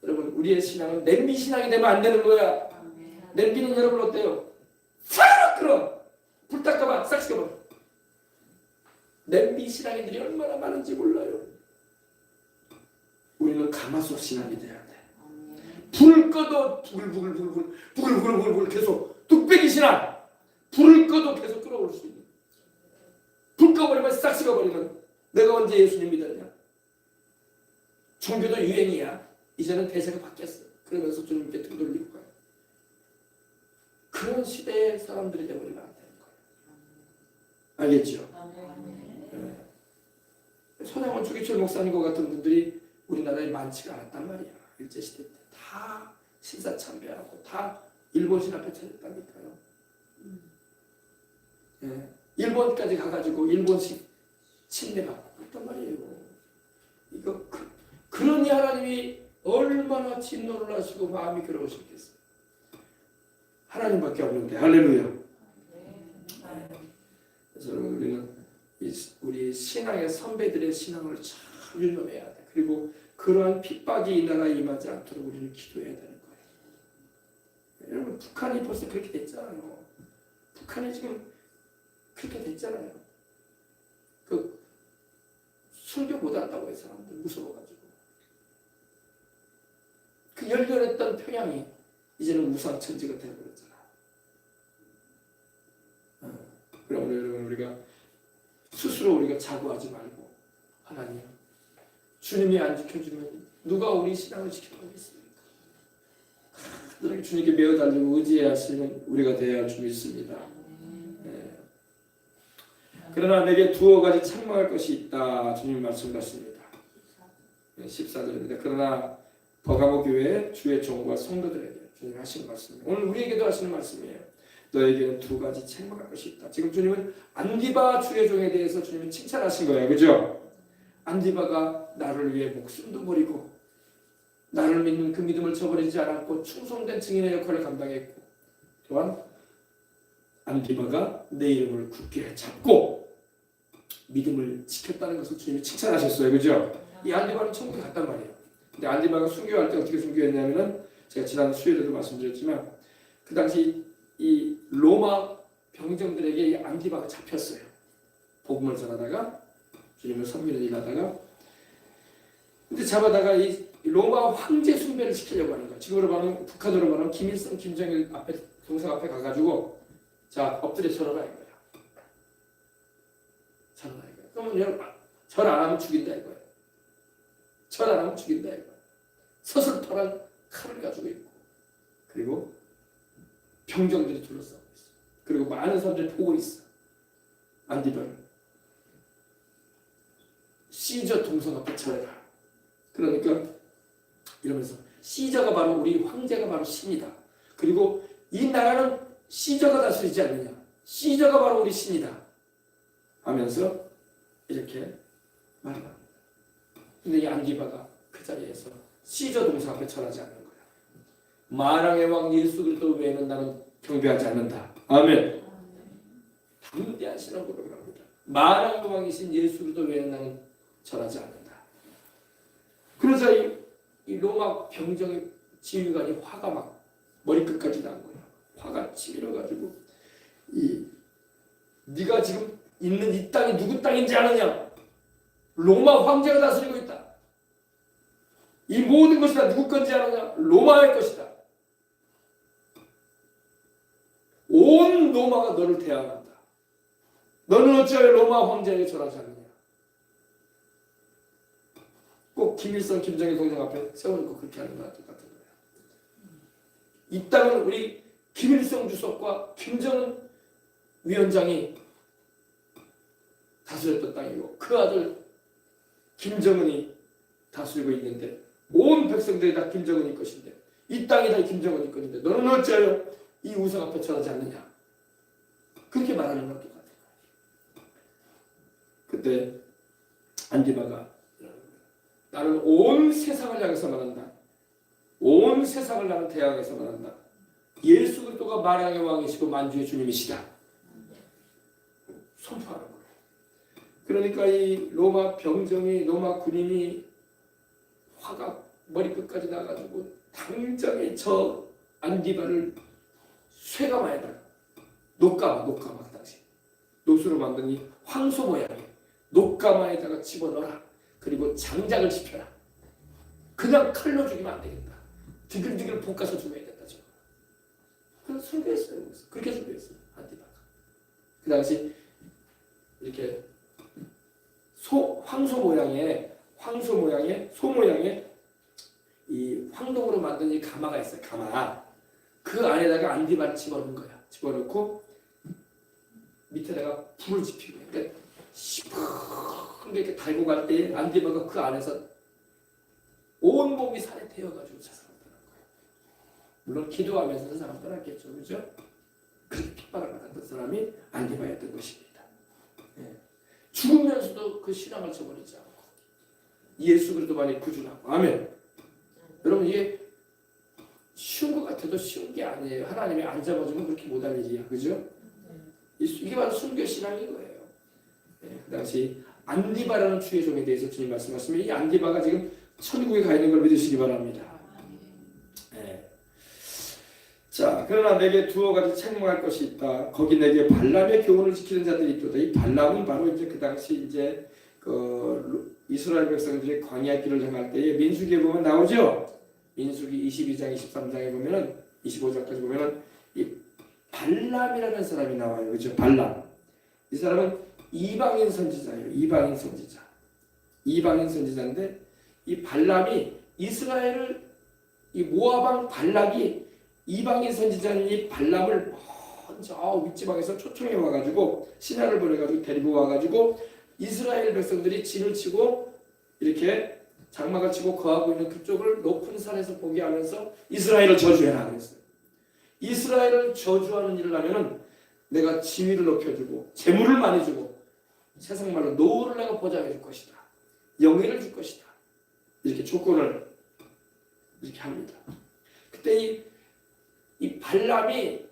여러분 우리의 신앙은 냄비 신앙이 되면 안 되는 거야. 냄비는 여러분 어때요? 싹 끓어. 불 닦아봐. 싹 식어봐. 냄비 신앙인들이 얼마나 많은지 몰라요. 우리는 가마솥 신앙이 돼야 돼. 불을 꺼도 부글부글 계속 뚝배기 신앙. 불을 꺼도 계속 끓어올 수 있는. 불 꺼버리면 싹 식어버리는. 내가 언제 예수님 믿었냐? 종교도 유행이야. 이제는 대세가 바뀌었어. 그러면서 주님께 등 돌리고 가요. 그런 시대의 사람들이 되어버리면 안 되는 거예요. 알겠죠? 네. 손양원 주기철 목사님과 같은 분들이 우리나라에 많지가 않았단 말이야. 일제시대 때 다 신사참배하고 다 일본 신 앞에 차렸다니까요. 네. 일본까지 가가지고 일본식 침례받고 그랬단 말이에요. 이거 그러니 하나님이 얼마나 진노를 하시고 마음이 괴로우셨겠어요. 하나님밖에 없는데. 할렐루야. 그래서 여러분 우리는 우리 신앙의 선배들의 신앙을 잘 유념해야 돼. 그리고 그러한 핍박이 이 나라에 임하지 않도록 우리는 기도해야 되는 거예요. 여러분 북한이 벌써 그렇게 됐잖아요. 북한이 지금 그렇게 됐잖아요. 그 순교 못 한다고 해요. 사람들 무서워가지고. 그 열렬했던 평양이 이제는 무상천지가 되어버렸잖아. 그럼 여러분 우리가 스스로 우리가 자고하지 말고 하나님 주님이 안 지켜주면 누가 우리 신앙을 지켜보겠습니까? 그렇게 주님께 매어 달리고 의지하시는 우리가 되어야 할 줄 믿습니다. 네. 그러나 내게 두어 가지 책망할 것이 있다. 주님 말씀하십니다. 14절입니다. 그러나 버가모 교회 주의 종과 성도들에게 주님 하시는 말씀입니다. 오늘 우리에게도 하시는 말씀이에요. 너에게는 두 가지 책망할 것이 있다. 지금 주님은 안디바 주의 종에 대해서 주님이 칭찬하신 거예요. 그죠? 안디바가 나를 위해 목숨도 버리고 나를 믿는 그 믿음을 저버리지 않았고 충성된 증인의 역할을 감당했고 또한 안디바가 내 이름을 굳게 잡고 믿음을 지켰다는 것을 주님이 칭찬하셨어요. 그죠? 이 안디바는 천국에 갔단 말이에요. 근데 안디바가 순교할 때 어떻게 순교했냐면은 제가 지난 수요일에도 말씀드렸지만 그 당시 이 로마 병정들에게 이 안디바가 잡혔어요. 복음을 전하다가 주님을 섬기는 일 하다가 근데 잡아다가 이 로마 황제 숭배를 시키려고 하는 거야. 지금으로 말하면 북한으로 말하면 김일성, 김정일 앞에 동상 앞에 가가지고 자 엎드려 절하라 이거야. 절하라 이거야. 그러면 여러분 절 안 하면 죽인다 이거야. 절 안 하면 죽인다 이거야. 서슬퍼란 칼을 가지고 있고 그리고 병정들이 둘러싸고 있어. 그리고 많은 사람들이 보고 있어. 안디바를 시저 동상 앞에 절해라. 그러니까 이러면서 시저가 바로 우리 황제가 바로 신이다. 그리고 이 나라는 시저가 다스리지 않느냐. 시저가 바로 우리 신이다. 하면서 이렇게 말합니다. 근데 이 안디바가 그 자리에서 시저 동상 앞에 절하지 않는 거야. 만왕의 왕 예수 그리스도 외에는 나는 경배하지 않는다. 아멘. 담대한 신앙 고백을 합니다. 만왕의 왕이신 예수 그리스도 외에는 나는 절하지 않는다. 그러자 이 로마 병정의 지휘관이 화가 막 머리끝까지 난 거야. 화가 치밀어가지고 네가 지금 있는 이 땅이 누구 땅인지 아느냐? 로마 황제가 다스리고 있다. 이 모든 것이 다 누구 건지 아느냐? 로마의 것이다. 온 로마가 너를 대항한다. 너는 어찌하여 로마 황제에게 절하지 않느냐? 꼭 김일성, 김정일 동상 앞에 세워놓고 그렇게 하는 거랑 똑같은 거야. 이 땅은 우리 김일성 주석과 김정은 위원장이 다스렸던 땅이고 그 아들 김정은이 다스리고 있는데 온 백성들이 다 김정은이 것인데 이 땅이 다 김정은이 것인데 너는 어찌하여 이 우상 앞에 절하지 않느냐 그렇게 말하는 것 같아요. 그때 안디바가 나는 온 세상을 향해서 말한다. 온 세상을 나는 대항해서 말한다. 예수 그리스도가 만왕의 왕이시고 만주의 주님이시다. 선포하는 거예요. 그러니까 이 로마 병정이 로마 군인이 화가 머리끝까지 나가지고 당장에 저 안디바를 쇠가마에다가 녹가마 그 당시 노수로 만든 이 황소 모양의 녹가마에다가 집어넣어라. 그리고 장작을 짚혀라. 그냥 칼로 죽이면 안 되겠다. 디글디글 볶아서 죽여야 된다. 그래서 설교했어요. 그렇게 설교했어요. 안디바가. 그 당시 이렇게 황소 모양의 소 모양의 이 황동으로 만든 이 가마가 있어요. 가마. 그 안에다가 안디바를 집어넣은 거야. 집어넣고 밑에다가 불을 지피고 그러니까 시퍼게 이렇게 달고 갈 때 안디바가 그 안에서 온 몸이 살에 태워가지고 자살을 떠난 거예요. 물론 기도하면서 사람 떠났겠죠, 그죠? 그렇게 핍박을 받았던 사람이 안디바였던 것입니다. 예. 죽으면서도 그 신앙을 저버리지 않고 예수 그리스도만이 구주라고. 아멘. 여러분 이게 쉬운 것 같아도 쉬운 게 아니에요. 하나님이 안 잡아주면 그렇게 못할 일이야, 그죠? 이게 바로 순교 신앙인 거예요. 예. 그 당시 안디바라는 주의 종에 대해서 주님 말씀하시면 이 안디바가 지금 천국에 가 있는 걸 믿으시기 바랍니다. 네. 자, 그러나 내게 두어 가지 책망할 것이 있다. 거기 내게 발람의 교훈을 지키는 자들이 있도다. 이 발람은 바로 이제 그 당시 이제 그 이스라엘 백성들이 광야 길을 행할 때에 민수기에 보면 나오죠. 민수기 22장, 23장에 보면은 25장까지 보면은 이 발람이라는 사람이 나와요. 그죠? 발람. 이 사람은 이방인 선지자예요. 이방인 선지자인데 이 발람이 이스라엘을 이 모아방 발락이 이방인 선지자인 이 발람을 먼저 윗지방에서 초청해 와가지고 신하를 보내가지고 데리고 와가지고 이스라엘 백성들이 진을 치고 이렇게 장막을 치고 거하고 있는 그쪽을 높은 산에서 보게 하면서 이스라엘을 저주해라 그랬어요. 이스라엘을 저주하는 일을 하면은 내가 지위를 높여주고 재물을 많이 주고 세상 말로 노후를 내가 보장해 줄 것이다. 영예를 줄 것이다. 이렇게 조건을 이렇게 합니다. 그때 이 발람이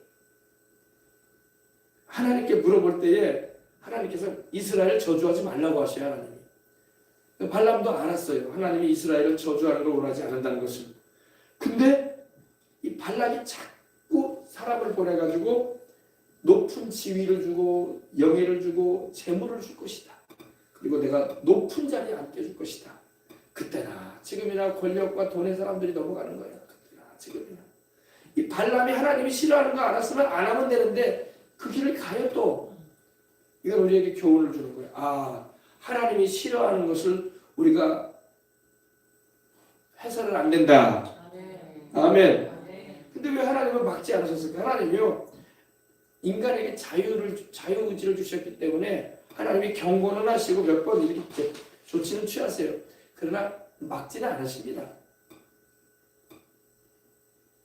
하나님께 물어볼 때에 하나님께서 이스라엘을 저주하지 말라고 하셔요. 하나님이. 발람도 알았어요. 하나님이 이스라엘을 저주하는 걸 원하지 않는다는 것을. 근데 이 발람이 자꾸 사람을 보내가지고 높은 지위를 주고 영예를 주고 재물을 줄 것이다. 그리고 내가 높은 자리에 앉게 줄 것이다. 그때나 지금이나 권력과 돈의 사람들이 넘어가는 거야. 그때나 지금이나. 이 발람이 하나님이 싫어하는 거 알았으면 안 하면 되는데 그 길을 가요 또. 이건 우리에게 교훈을 주는 거예요. 아, 하나님이 싫어하는 것을 우리가 해서는 안 된다. 아멘. 근데 왜 하나님은 막지 않으셨을까? 하나님이요. 인간에게 자유의지를 주셨기 때문에 하나님이 경고는 하시고 몇 번 이렇게 조치는 취하세요. 그러나 막지는 않으십니다.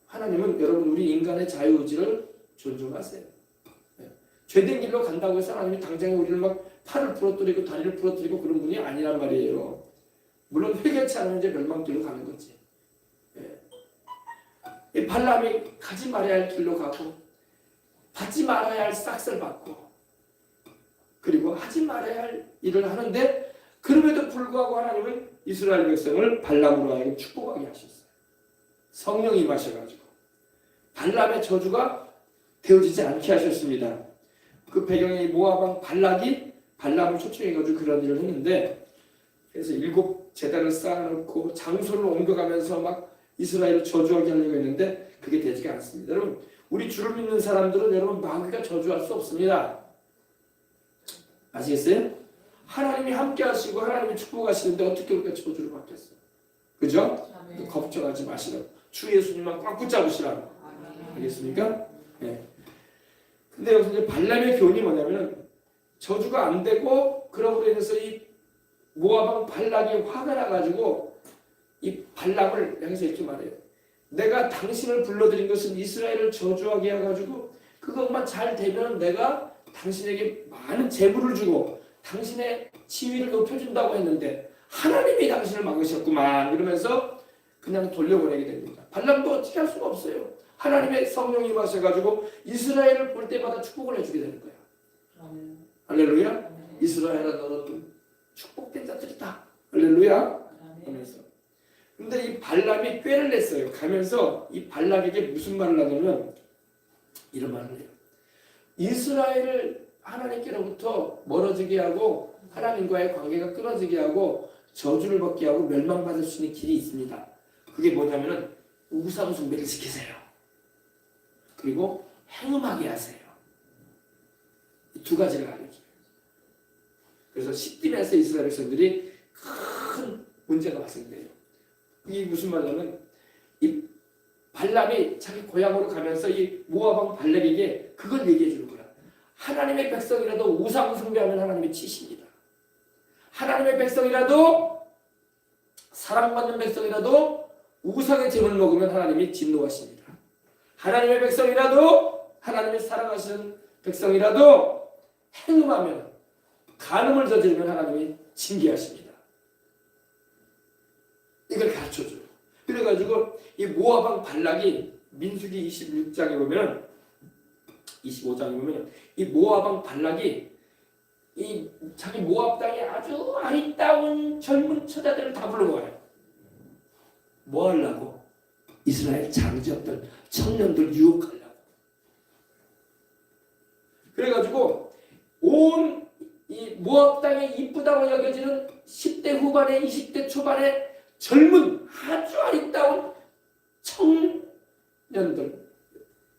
하나님은 여러분 우리 인간의 자유의지를 존중하세요. 죄된 길로 간다고 해서 하나님이 당장에 우리를 막 팔을 부러뜨리고 다리를 부러뜨리고 그런 분이 아니란 말이에요. 물론 회개치 않으면 이제 멸망길로 가는 거지. 이 발람이 가지 말아야 할 길로 가고 받지 말아야 할 싹을 받고 그리고 하지 말아야 할 일을 하는데 그럼에도 불구하고 하나님은 이스라엘 백성을 발람으로 하여금 축복하게 하셨어요. 성령이 임하셔가지고 발람의 저주가 되어지지 않게 하셨습니다. 그 배경에 모아방 발락이 발람을 초청해가지고 그런 일을 했는데 그래서 7 제단을 쌓아놓고 장소를 옮겨가면서 막 이스라엘을 저주하게 하려고 했는데 그게 되지가 않습니다. 여러분 우리 주를 믿는 사람들은 여러분 마귀가 저주할 수 없습니다. 아시겠어요? 하나님이 함께 하시고 하나님이 축복하시는데 어떻게 우리가 저주를 받겠어요? 그죠? 걱정하지 마시라고 주 예수님만 꽉 붙잡으시라고. 알겠습니까? 네. 근데 여기서 이제 발람의 교훈이 뭐냐면 저주가 안 되고 그럼으로 인해서 이 모압 왕 발락이 화가 나가지고 이 발람을 향해서 이렇게 말해요. 내가 당신을 불러들인 것은 이스라엘을 저주하게 해가지고 그것만 잘 되면 내가 당신에게 많은 재물을 주고 당신의 지위를 높여준다고 했는데 하나님이 당신을 막으셨구만 이러면서 그냥 돌려보내게 됩니다. 발람도 어떻게 할 수가 없어요. 하나님의 성령이 임하셔가지고 이스라엘을 볼 때마다 축복을 해주게 되는 거야. 할렐루야. 이스라엘아 너는 축복된 자들이다. 할렐루야. 하면서. 근데 이 발람이 꾀를 냈어요. 가면서 이 발락에게 무슨 말을 하냐면 이런 말을 해요. 이스라엘을 하나님께로부터 멀어지게 하고 하나님과의 관계가 끊어지게 하고 저주를 받게 하고 멸망받을 수 있는 길이 있습니다. 그게 뭐냐면은 우상 숭배를 시키세요. 그리고 행음하게 하세요. 이 두 가지를 알려줘요. 그래서 시딤에서 이스라엘 백성들이 큰 문제가 발생돼요. 이게 무슨 말이냐면 이 발람이 자기 고향으로 가면서 이 모압 왕 발락에게 그걸 얘기해 주는 거야. 하나님의 백성이라도 우상 숭배하면 하나님이 치십니다. 하나님의 백성이라도 사랑받는 백성이라도 우상의 제물을 먹으면 하나님이 진노하십니다. 하나님의 백성이라도 하나님이 사랑하시는 백성이라도 행음하면 간음을 저지르면 하나님이 징계하십니다. 이걸 가르쳐줘요. 그래가지고 이 모압 왕 발락이 민수기 26장에 보면 25장에 보면 이 모압 왕 발락이 이 자기 모압 땅에 아주 아리따운 젊은 처자들을 다 불러모아요. 뭐 하려고? 이스라엘 장지였던 청년들 유혹하려고. 그래가지고 온 이 모압 땅에 이쁘다고 여겨지는 10대 후반에 20대 초반에 젊은 아주 아리따운 청년들,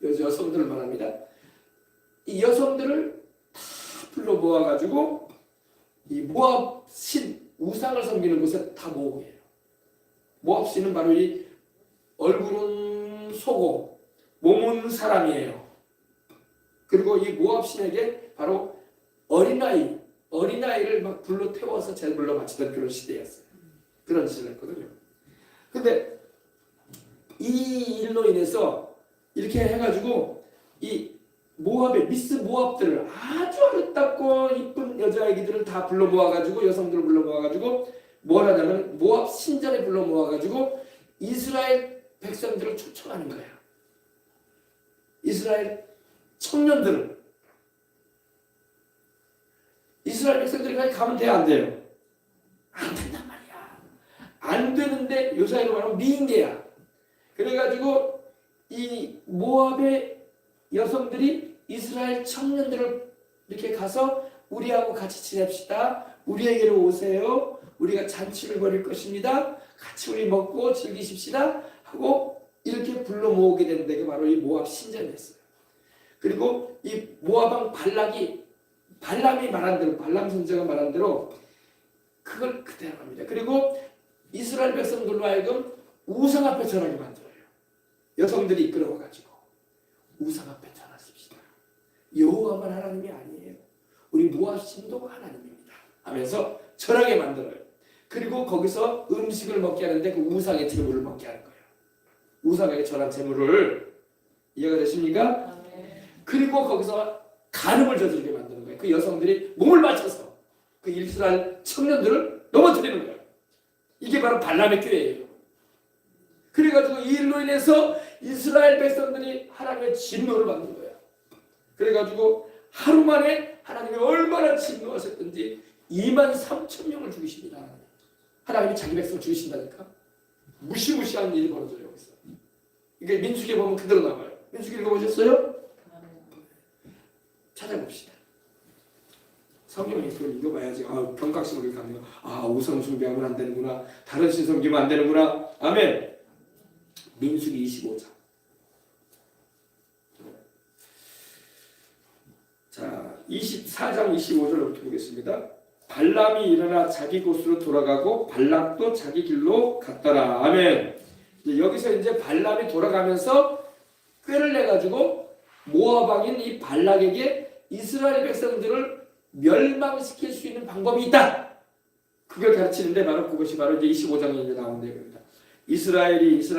여성들을 말합니다. 이 여성들을 다 불러 모아가지고 이 모압 신 우상을 섬기는 곳에 다 모으게 해요. 모압 신은 바로 이 얼굴은 소고 몸은 사람이에요. 그리고 이 모압 신에게 바로 어린아이를 막 불러 태워서 제물로 바치던 그런 시대였어요. 그런 짓을 했거든요. 근데 이 일로 인해서 이렇게 해가지고 이 모압의 미스 모압들을 아주 아름답고 이쁜 여자아이들을 다 불러 모아가지고 여성들을 불러 모아가지고 뭘 하냐면 모압 신전에 불러 모아가지고 이스라엘 백성들을 초청하는 거야. 이스라엘 청년들을. 이스라엘 백성들이 가면 돼요, 안 돼요? 안 된단 말이야. 안 되는데 요사이로 말하면 미인계야. 그래가지고 이 모압의 여성들이 이스라엘 청년들을 이렇게 가서 우리하고 같이 지냅시다. 우리에게로 오세요. 우리가 잔치를 벌일 것입니다. 같이 우리 먹고 즐기십시다. 하고 이렇게 불러 모으게 된 데가 바로 이 모압 신전이었어요. 그리고 이 모압 왕 발람이 말한 대로, 발람 선지자가 말한 대로 그걸 그대로 합니다. 그리고 이스라엘 백성들로 하여금 우상 앞에 절하게 만들어요. 여성들이 이끌어와가지고 우상 앞에 절하십시다. 여호와만 하나님이 아니에요. 우리 모압 신도 하나님입니다. 하면서 절하게 만들어요. 그리고 거기서 음식을 먹게 하는데 그 우상의 제물을 먹게 하는 거예요. 우상에게 절한 제물을. 이해가 되십니까? 그리고 거기서 간음을 저지르게 만드는 거예요. 그 여성들이 몸을 맞춰서 그 이스라엘 청년들을 넘어뜨리는 거예요. 이게 바로 발람의 꾀예요. 그래가지고 이 일로 인해서 이스라엘 백성들이 하나님의 진노를 받는 거예요. 그래가지고 하루 만에 하나님이 얼마나 진노하셨던지 23,000명을 죽이십니다. 하나님이 자기 백성을 죽이신다니까. 무시무시한 일이 벌어져요. 여기서. 이게 민수기에 보면 그대로 나와요. 민수기 읽어보셨어요? 찾아봅시다. 성경을 읽어봐야지. 경각심을 이렇게 하네요. 우상 숭배하면 안 되는구나. 다른 신 섬기면 안 되는구나. 아멘. 민수기 25장. 자, 24장 25절부터 보겠습니다. 발람이 일어나 자기 곳으로 돌아가고 발락도 자기 길로 갔더라. 아멘. 여기서 이제 발람이 돌아가면서 꾀를 내가지고 모압 왕인 이 발락에게 이스라엘 백성들을 멸망시킬 수 있는 방법이 있다. 그걸 가르치는데 바로 그것이 바로 이제 25장에 이제 나온 내용입니다. 이스라엘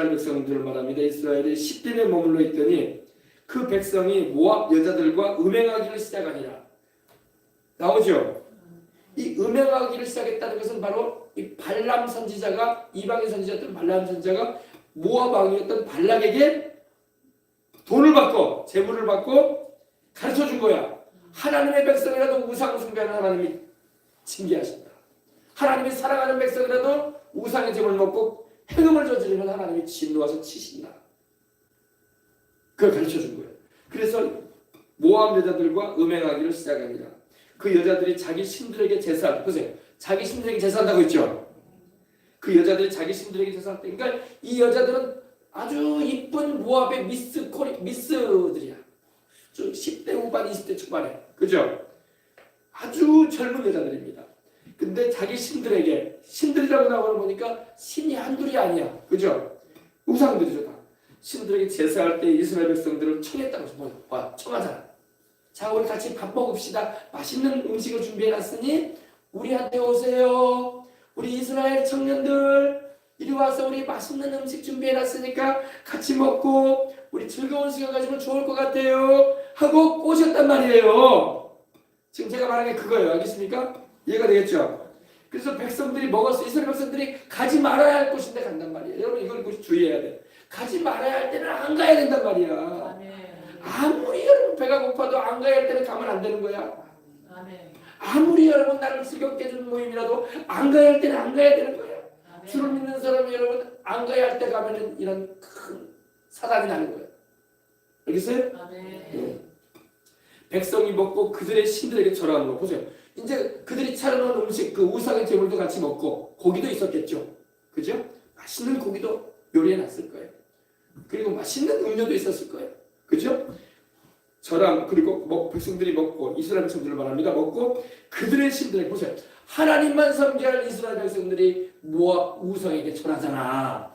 백성들을 말합니다. 이스라엘이 10년에 머물러 있더니 그 백성이 모압 여자들과 음행하기를 시작하니라. 나오죠? 이 음행하기를 시작했다는 것은 바로 이 발람 선지자가, 이방인 선지자였던 발람 선지자가 모압 왕이었던 발락에게 돈을 받고 재물을 받고 가르쳐 준 거야. 하나님의 백성이라도 우상 숭배하는 하나님이 징계하신다. 하나님이 사랑하는 백성이라도 우상의 재물을 먹고 행음을 저지르면 하나님이 진노하셔 치신다. 그걸 가르쳐 준 거예요. 그래서 모압 여자들과 음행하기를 시작합니다. 그 여자들이 자기 신들에게 제사한다. 보세요. 자기 신들에게 제사한다고 했죠. 그 여자들이 자기 신들에게 제사한다. 그러니까 이 여자들은 아주 이쁜 모압의 미스들이야. 10대 후반, 20대 초반에. 그죠? 아주 젊은 여자들입니다. 근데 자기 신들에게, 신들이라고 나오는 보니까 신이 한둘이 아니야. 그죠? 우상들이죠, 다. 신들에게 제사할 때 이스라엘 백성들을 청했다고 해서 봐, 청하잖아. 자, 우리 같이 밥 먹읍시다. 맛있는 음식을 준비해놨으니 우리한테 오세요. 우리 이스라엘 청년들 이리 와서 우리 맛있는 음식 준비해놨으니까 같이 먹고 우리 즐거운 시간 가지면 좋을 것 같아요 하고 꼬셨단 말이에요. 지금 제가 말하는 게 그거예요. 알겠습니까? 이해가 되겠죠? 그래서 백성들이 먹었어. 이스라엘 백성들이 가지 말아야 할 곳인데 간단 말이에요. 여러분 이걸 주의해야 돼. 가지 말아야 할 때는 안 가야 된단 말이야. 아무리 여러분 배가 고파도 안 가야 할 때는 가면 안 되는 거야. 아무리 여러분 나를 즐겁게 해주는 모임이라도 안 가야 할 때는 안 가야 되는 거야. 주를 믿는 사람이 여러분 안 가야 할 때 가면은 이런 큰 사단이 나는 거예요. 알겠어요? 네. 백성이 먹고 그들의 신들에게 절함으로. 보세요. 이제 그들이 차려놓은 음식, 그 우상의 제물도 같이 먹고 고기도 있었겠죠. 그죠? 맛있는 고기도 요리해놨을 거예요. 그리고 맛있는 음료도 있었을 거예요. 그죠? 저랑 그리고 백성들이 먹고 이스라엘 백성들을 말합니다. 먹고 그들의 신들에게. 보세요. 하나님만 섬겨야 할 이스라엘 백성들이 모압 우상에게 절하잖아.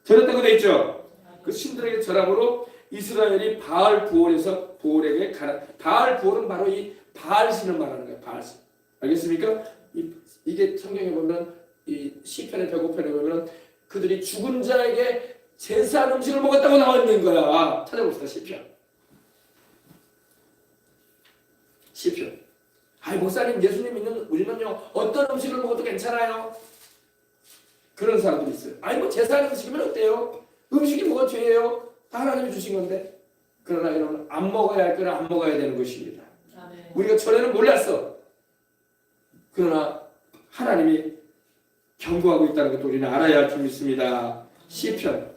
절했다고 돼 있죠. 그 신들에게 절함으로 이스라엘이 바알 부올에서 부올에게 가라. 바알 부올은 바로 이 바알 신을 말하는 거예요. 바알 신. 알겠습니까? 이게 성경에 보면 이 시편의 105편에 보면 그들이 죽은 자에게 제사한 음식을 먹었다고 나와 있는 거야. 찾아봅시다. 시편. 아이 목사님 예수님 믿는 우리는요 어떤 음식을 먹어도 괜찮아요. 그런 사람들이 있어요. 아니 뭐 제사하는 음식이면 어때요? 음식이 뭐가 죄예요? 다 하나님이 주신 건데. 그러나 여러분 안 먹어야 할 거는 안 먹어야 되는 것입니다. 우리가 전에는 몰랐어. 그러나 하나님이 경고하고 있다는 것도 우리는 알아야 할 줄 믿습니다. 시편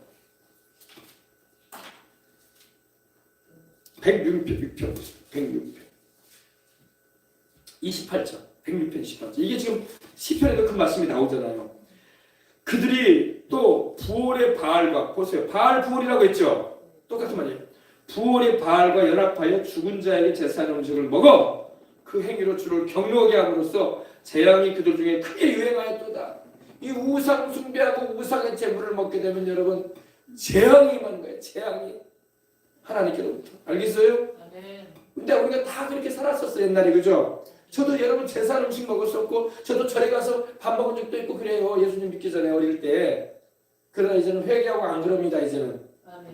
106편 28절 106편 28절. 이게 지금 시편에도 그 말씀이 나오잖아요. 그들이 또 부올의 바알과, 보세요. 바알 부올이라고 했죠. 똑같은 말이에요. 부올의 바알과 연합하여 죽은 자에게 제사하는 음식을 먹어 그 행위로 주를 경노하게 함으로써 재앙이 그들 중에 크게 유행하였도다. 이 우상 숭배하고 우상의 제물을 먹게 되면 여러분 재앙이 임하는 거예요. 재앙이 하나님께로부터. 알겠어요? 근데 우리가 다 그렇게 살았었어요. 옛날에. 그죠? 저도 여러분 제사한 음식 먹었었고 저도 절에 가서 밥 먹은 적도 있고 그래요. 예수님 믿기 전에 어릴 때. 그러나 이제는 회개하고 안 그럽니다. 이제는.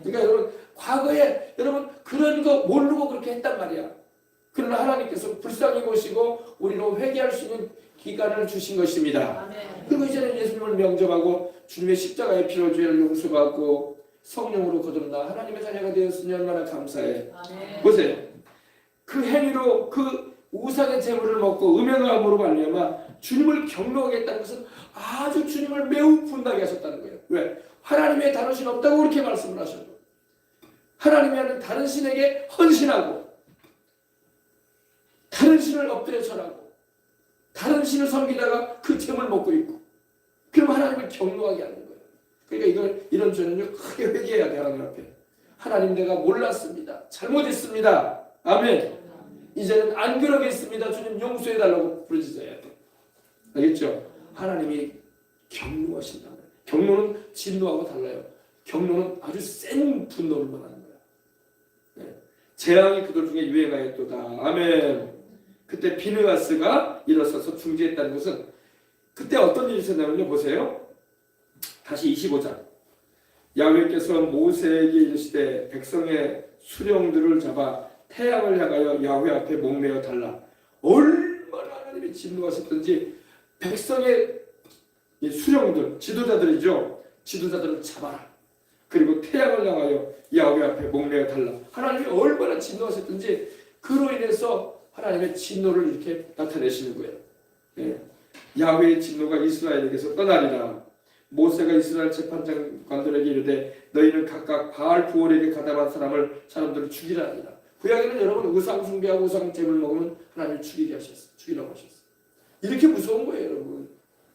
그러니까 여러분 과거에 여러분 그런 거 모르고 그렇게 했단 말이야. 그러나 하나님께서 불쌍히 보시고 우리로 회개할 수 있는 기간을 주신 것입니다. 그리고 이제는 예수님을 명접하고 주님의 십자가의 피로 죄를 용서받고 성령으로 거듭나 하나님의 자녀가 되었으니 얼마나 감사해. 보세요. 그 행위로 그 우상의 제물을 먹고 음행함으로 말미암아 주님을 경노하겠다는 것은 아주 주님을 매우 분하게 하셨다는 거예요. 왜? 하나님의 다른 신 없다고 그렇게 말씀을 하셔도 하나님이 하는 다른 신에게 헌신하고 다른 신을 엎드려 절하고 다른 신을 섬기다가 그 제물을 먹고 있고 그럼 하나님을 경노하게 하는 거예요. 그러니까 이런 죄는요 크게 회개해야 돼. 하나님 앞에. 하나님 내가 몰랐습니다. 잘못했습니다. 아멘. 이제는 안 그러겠습니다. 주님 용서해달라고 부르짖어야 돼. 알겠죠? 하나님이 경노하신다. 경노는 진노하고 달라요. 경노는 아주 센 분노를 말하는 거야. 네. 재앙이 그들 중에 유행하였도다. 아멘. 그때 비느하스가 일어서서 중재했다는 것은 그때 어떤 일이 있었냐면요. 보세요. 다시 25장. 야훼께서 모세에게 이르시되 백성의 수령들을 잡아 태양을 향하여 야훼 앞에 목매어 달라. 얼마나 하나님이 진노하셨던지 백성의 수령들, 지도자들이죠. 지도자들을 잡아라. 그리고 태양을 향하여 야훼 앞에 목매어 달라. 하나님이 얼마나 진노하셨던지 그로 인해서 하나님의 진노를 이렇게 나타내시는 거예요. 예. 야훼의 진노가 이스라엘에게서 떠나리라. 모세가 이스라엘 재판장관들에게 이르되 너희는 각각 바알 부올에게 가담한 사람들을 죽이라 하니라. 구약에는 여러분 우상 숭배하고 우상 제물 먹으면 하나님을 죽이라고 하셨어요. 이렇게 무서운 거예요, 여러분.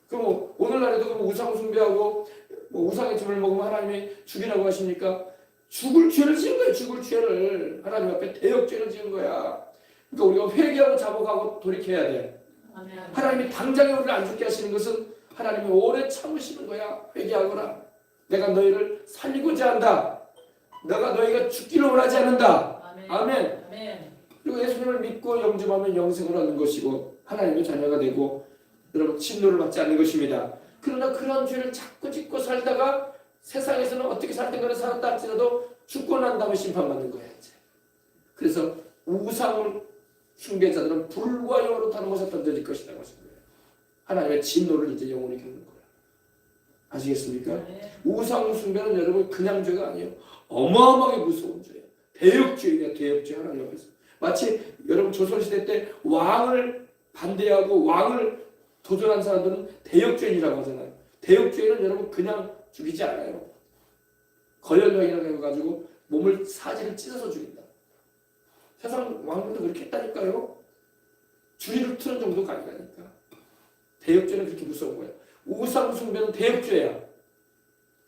그럼 오늘날에도 우상 숭배하고 우상의 제물 먹으면 하나님이 죽이라고 하십니까? 죽을 죄를 지은 거예요. 죽을 죄를 하나님 앞에 대역죄를 지은 거야. 그러니까 우리가 회개하고 자복하고 돌이켜야 돼. 하나님이 당장에 우리를 안 죽게 하시는 것은 하나님이 오래 참으시는 거야. 회개하거라. 내가 너희를 살리고자 한다. 내가 너희가 죽기를 원하지 않는다. 아멘. 그리고 예수님을 믿고 영접하면 영생을 얻는 것이고 하나님의 자녀가 되고 여러분 진노를 받지 않는 것입니다. 그러나 그런 죄를 자꾸 짓고 살다가 세상에서는 어떻게 살든 간에 살았다 할지라도 죽고 난 다음에 심판받는 거야 이제. 그래서 우상 숭배자들은 불과 영으로 타는 것에 던져질 것이라고 하신 거예요. 하나님의 진노를 이제 영원히 겪는 거예요. 아시겠습니까? 우상 숭배는 여러분 그냥 죄가 아니에요. 어마어마하게 무서운 죄예요. 대역죄이냐 대역죄 하나님 앞에서. 마치 여러분 조선시대 때 왕을 반대하고 왕을 도전한 사람들은 대역죄인이라고 하잖아요. 대역죄인은 여러분 그냥 죽이지 않아요. 거열령이라고 해가지고 몸을 사지를 찢어서 죽인다. 세상 왕들도 그렇게 했다니까요. 주리를 트는 정도가 아니라니까. 대역죄는 그렇게 무서운 거예요. 우상 숭배는 대역죄야.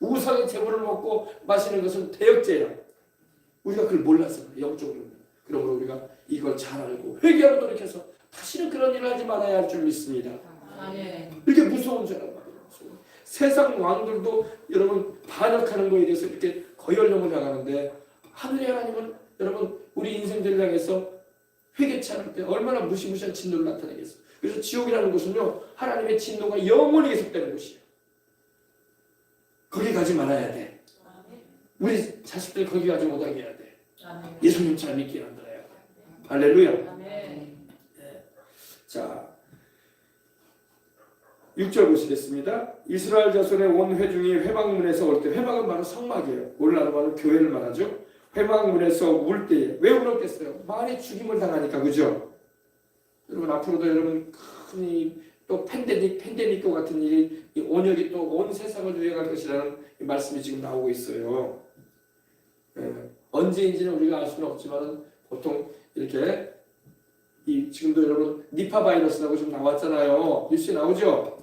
우상의 제물을 먹고 마시는 것은 대역죄야. 우리가 그걸 몰라서 영적으로. 그러므로 우리가 이걸 잘 알고 회개하고 돌이켜서 다시는 그런 일을 하지 말아야 할 줄 믿습니다. 이렇게 무서운 죄란 말이에요. 세상 왕들도 여러분 반역하는 거에 대해서 이렇게 거열령을 당하는데 하늘의 하나님은 여러분 우리 인생들을 향해서 회개치 않을 때 얼마나 무시무시한 진노를 나타내겠어요. 그래서 지옥이라는 것은요 하나님의 진노가 영원히 계속되는 곳이에요. 거기 가지 말아야 돼. 우리 자식들 거기 가지 못하게 해야 돼. 예수님 잘 믿게 만들어야 돼. 할렐루야. 네. 자 6절 보시겠습니다. 이스라엘 자손의 온 회중이 회막문에서 올 때, 회막은 바로 성막이에요. 오늘날 말로 교회를 말하죠. 회막문에서 울 때에 왜 울었겠어요? 많이 죽임을 당하니까. 그죠? 여러분 앞으로도 여러분 큰 또 팬데믹과 같은 일이 이 온역이 또 온 세상을 유행할 것이라는 말씀이 지금 나오고 있어요. 언제인지는 우리가 알 수는 없지만 보통 이렇게 지금도 여러분 니파 바이러스라고 좀 나왔잖아요. 뉴스에 나오죠.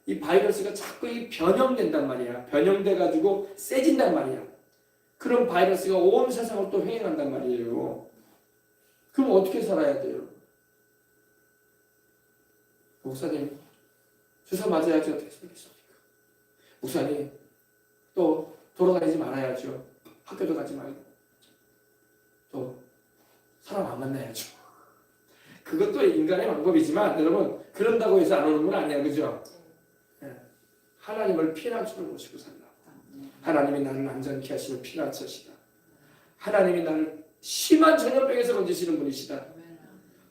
이 바이러스가 자꾸 변형된단 말이야. 변형돼 가지고 세진단 말이야. 그런 바이러스가 온 세상을 또 횡행한단 말이에요. 그럼 어떻게 살아야 돼요? 목사님 주사 맞아야지 어떻게 살겠습니까? 목사님 또 돌아다니지 말아야죠. 학교도 가지 말고 또 사람 안 만나야죠. 그것도 인간의 방법이지만 여러분 그런다고 해서 안 오는 건 아니야. 그죠? 하나님을 피난처로 모시고 산다. 하나님이 나를 안전케 하시는 피난처시다. 하나님이 나를 심한 전염병에서 건지시는 분이시다.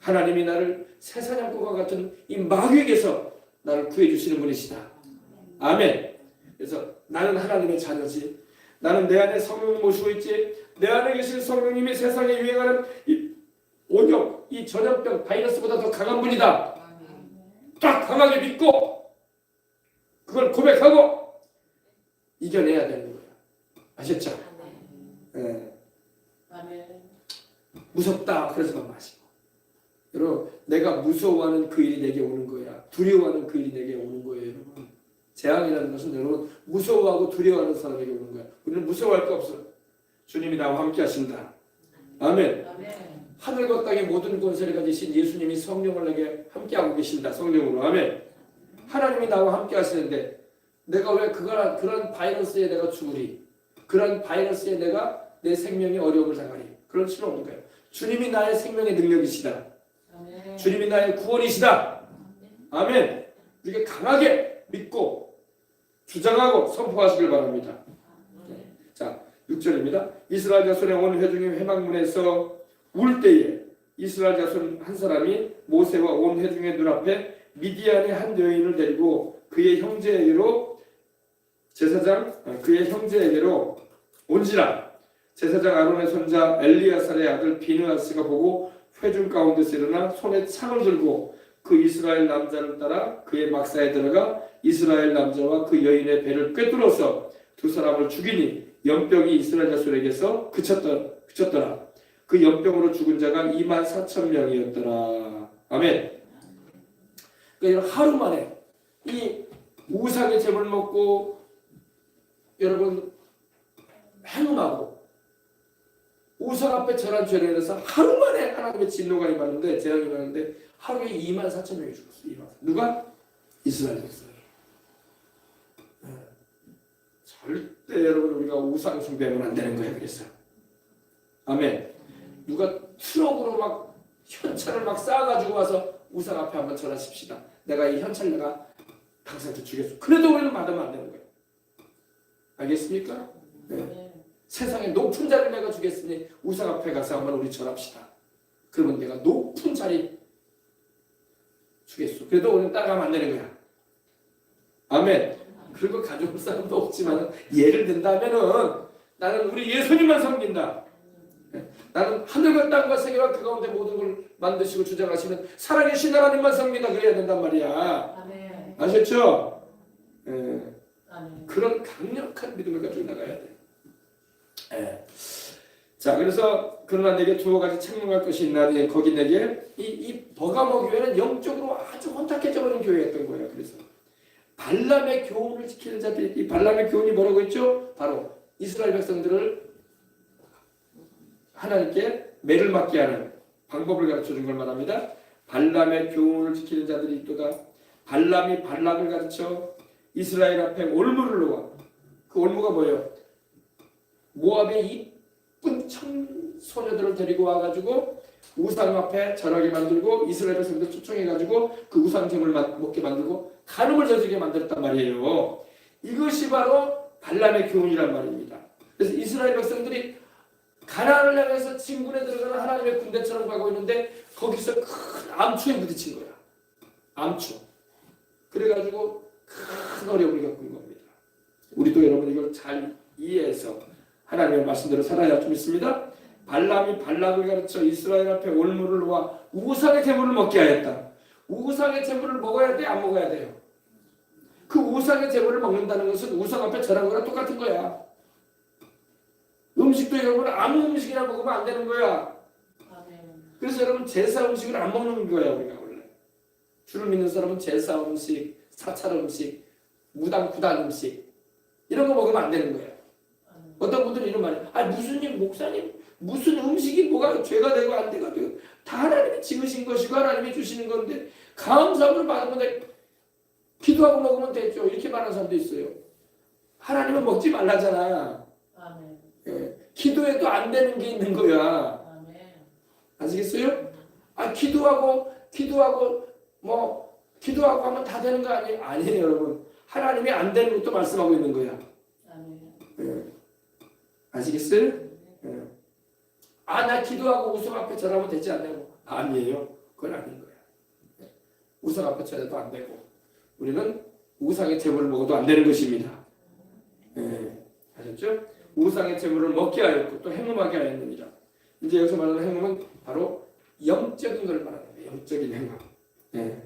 하나님이 나를 새사냥꾼과 같은 이 마귀에게서 나를 구해주시는 분이시다. 아멘. 그래서 나는 하나님의 자녀지. 나는 내 안에 성령을 모시고 있지. 내 안에 계신 성령님이 세상에 유행하는 이 온역, 이 전염병 바이러스보다 더 강한 분이다. 딱 강하게 믿고 그걸 고백하고 이겨내야 되는 거야. 아셨죠? 네. 무섭다 그러지만 마시고. 여러분 내가 무서워하는 그 일이 내게 오는 거야. 두려워하는 그 일이 내게 오는 거예요. 여러분 재앙이라는 것은 여러분 무서워하고 두려워하는 사람에게 오는 거야. 우리는 무서워할 거 없어. 주님이 나와 함께 하신다. 아멘. 하늘과 땅의 모든 권세를 가지신 예수님이 성령을 내게 함께하고 계신다. 성령으로. 아멘. 하나님이 나와 함께 하시는데 내가 왜 그런 바이러스에 내가 죽으리? 그런 바이러스에 내가 내 생명이 어려움을 당하리? 그럴 필요 없는 거예요. 주님이 나의 생명의 능력이시다. 아멘. 주님이 나의 구원이시다. 아멘. 이렇게 강하게 믿고 주장하고 선포하시길 바랍니다. 자, 6절입니다. 이스라엘 자손의 온 회중이 회막문에서 울 때에 이스라엘 자손 한 사람이 모세와 온 회중의 눈앞에 미디안의 한 여인을 데리고 그의 형제에게로 온지라. 제사장 아론의 손자 엘리야살의 아들 비느하스가 보고 회중 가운데서 일어나 손에 창을 들고 그 이스라엘 남자를 따라 그의 막사에 들어가 이스라엘 남자와 그 여인의 배를 꿰뚫어서 두 사람을 죽이니 연병이 이스라엘 자손에게서 그쳤더라. 그 연병으로 죽은 자가 24,000명이었더라. 아멘. 그러니까 하루 만에 이 우상의 제물을 먹고 여러분 행음하고 우상 앞에 절한 죄로 인해서 하루 만에 하나님의 진노가 임하는데 재앙이 임하는데 하루에 24,000명이 죽었어요. 누가? 이스라엘 백성. 절대 여러분 우리가 우상 숭배하면 안 되는 거예요. 그래서 아멘. 누가 트럭으로 막 현찰을 막 쌓아가지고 와서 우상 앞에 한번 절하십시다. 내가 이 현찰 내가 당신한테 주겠어. 그래도 우리는 받으면 안 되는 거예요. 알겠습니까? 네. 세상에 높은 자리를 내가 주겠으니 우상 앞에 가서 한번 우리 절합시다. 그러면 내가 높은 자리 주겠어. 그래도 우리는 따라가면 안 되는 거야. 아멘. 그리고 가져올 사람도 없지만 예를 든다면은 나는 우리 예수님만 섬긴다. 나는 하늘과 땅과 세계와 그 가운데 모든 걸 만드시고 주장하시는 살아계신 하나님만 섬긴다. 그래야 된단 말이야. 아멘. 아셨죠? 예. 아멘. 그런 강력한 믿음을 가지고 나가야 돼. 예. 자, 그래서 그러나 내게 두어 가지 책망할 것이 있나니 거기 내게 이 버가모 교회는 영적으로 아주 혼탁해져 버린 교회였던 거예요. 그래서 발람의 교훈을 지키는 자들이 이 발람의 교훈이 뭐라고 했죠? 바로 이스라엘 백성들을 하나님께 매를 맞게 하는 방법을 가르쳐 준 걸 말합니다. 발람의 교훈을 지키는 자들이 있도다. 발람이 발락을 가르쳐 이스라엘 앞에 올무를 놓아. 그 올무가 뭐예요? 모압의 이쁜 청소녀들을 데리고 와가지고 우상 앞에 절하게 만들고 이스라엘 백성들 초청해가지고 그 우상 제물을 먹게 만들고 간음을 저지르게 만들었단 말이에요. 이것이 바로 발람의 교훈이란 말입니다. 그래서 이스라엘 백성들이 가나안을 향해서 진군에 들어가는 하나님의 군대처럼 가고 있는데 거기서 큰 암초에 부딪힌 거야. 암초. 그래가지고 큰 어려움을 겪은 겁니다. 우리도 여러분 이걸 잘 이해해서 하나님의 말씀대로 살아야 할 줄 믿습니다. 발람이 발락을 가르쳐 이스라엘 앞에 올무를 놓아 우상의 제물을 먹게 하였다. 우상의 제물을 먹어야 돼? 안 먹어야 돼요? 그 우상의 제물을 먹는다는 것은 우상 앞에 절한 거랑 똑같은 거야. 음식도 여러분 아무 음식이나 먹으면 안 되는 거야. 그래서 여러분 제사 음식을 안 먹는 거야 우리가 원래. 주를 믿는 사람은 제사 음식, 사찰 음식, 무당 구단 음식 이런 거 먹으면 안 되는 거야. 어떤 분들은 이런 말이에요. 아 무슨 목사님 무슨 음식이 뭐가 죄가 되고 안 되고 다 하나님이 지으신 것이고 하나님이 주시는 건데 감사함을 받으면 돼. 기도하고 먹으면 되죠. 이렇게 말하는 사람도 있어요. 하나님은 먹지 말라잖아. 아멘. 예, 기도해도 안 되는 게 있는 거야. 아멘. 아시겠어요? 아 기도하고 하면 다 되는 거 아니에요? 아니에요 여러분. 하나님이 안 되는 것도 말씀하고 있는 거야. 아멘. 예. 아시겠어요? 예. 아 나 기도하고 우상 앞에 절하면 되지 않냐고. 아니에요. 그건 아닌 거야. 예. 우상 앞에 절해도 안 되고 우리는 우상의 제물을 먹어도 안 되는 것입니다. 예. 아셨죠? 우상의 제물을 먹게 하였고 또 행음하게 하였느니라. 이제 여기서 말하는 행음은 바로 영적인 걸 말하는 거예요. 영적인 행음. 예.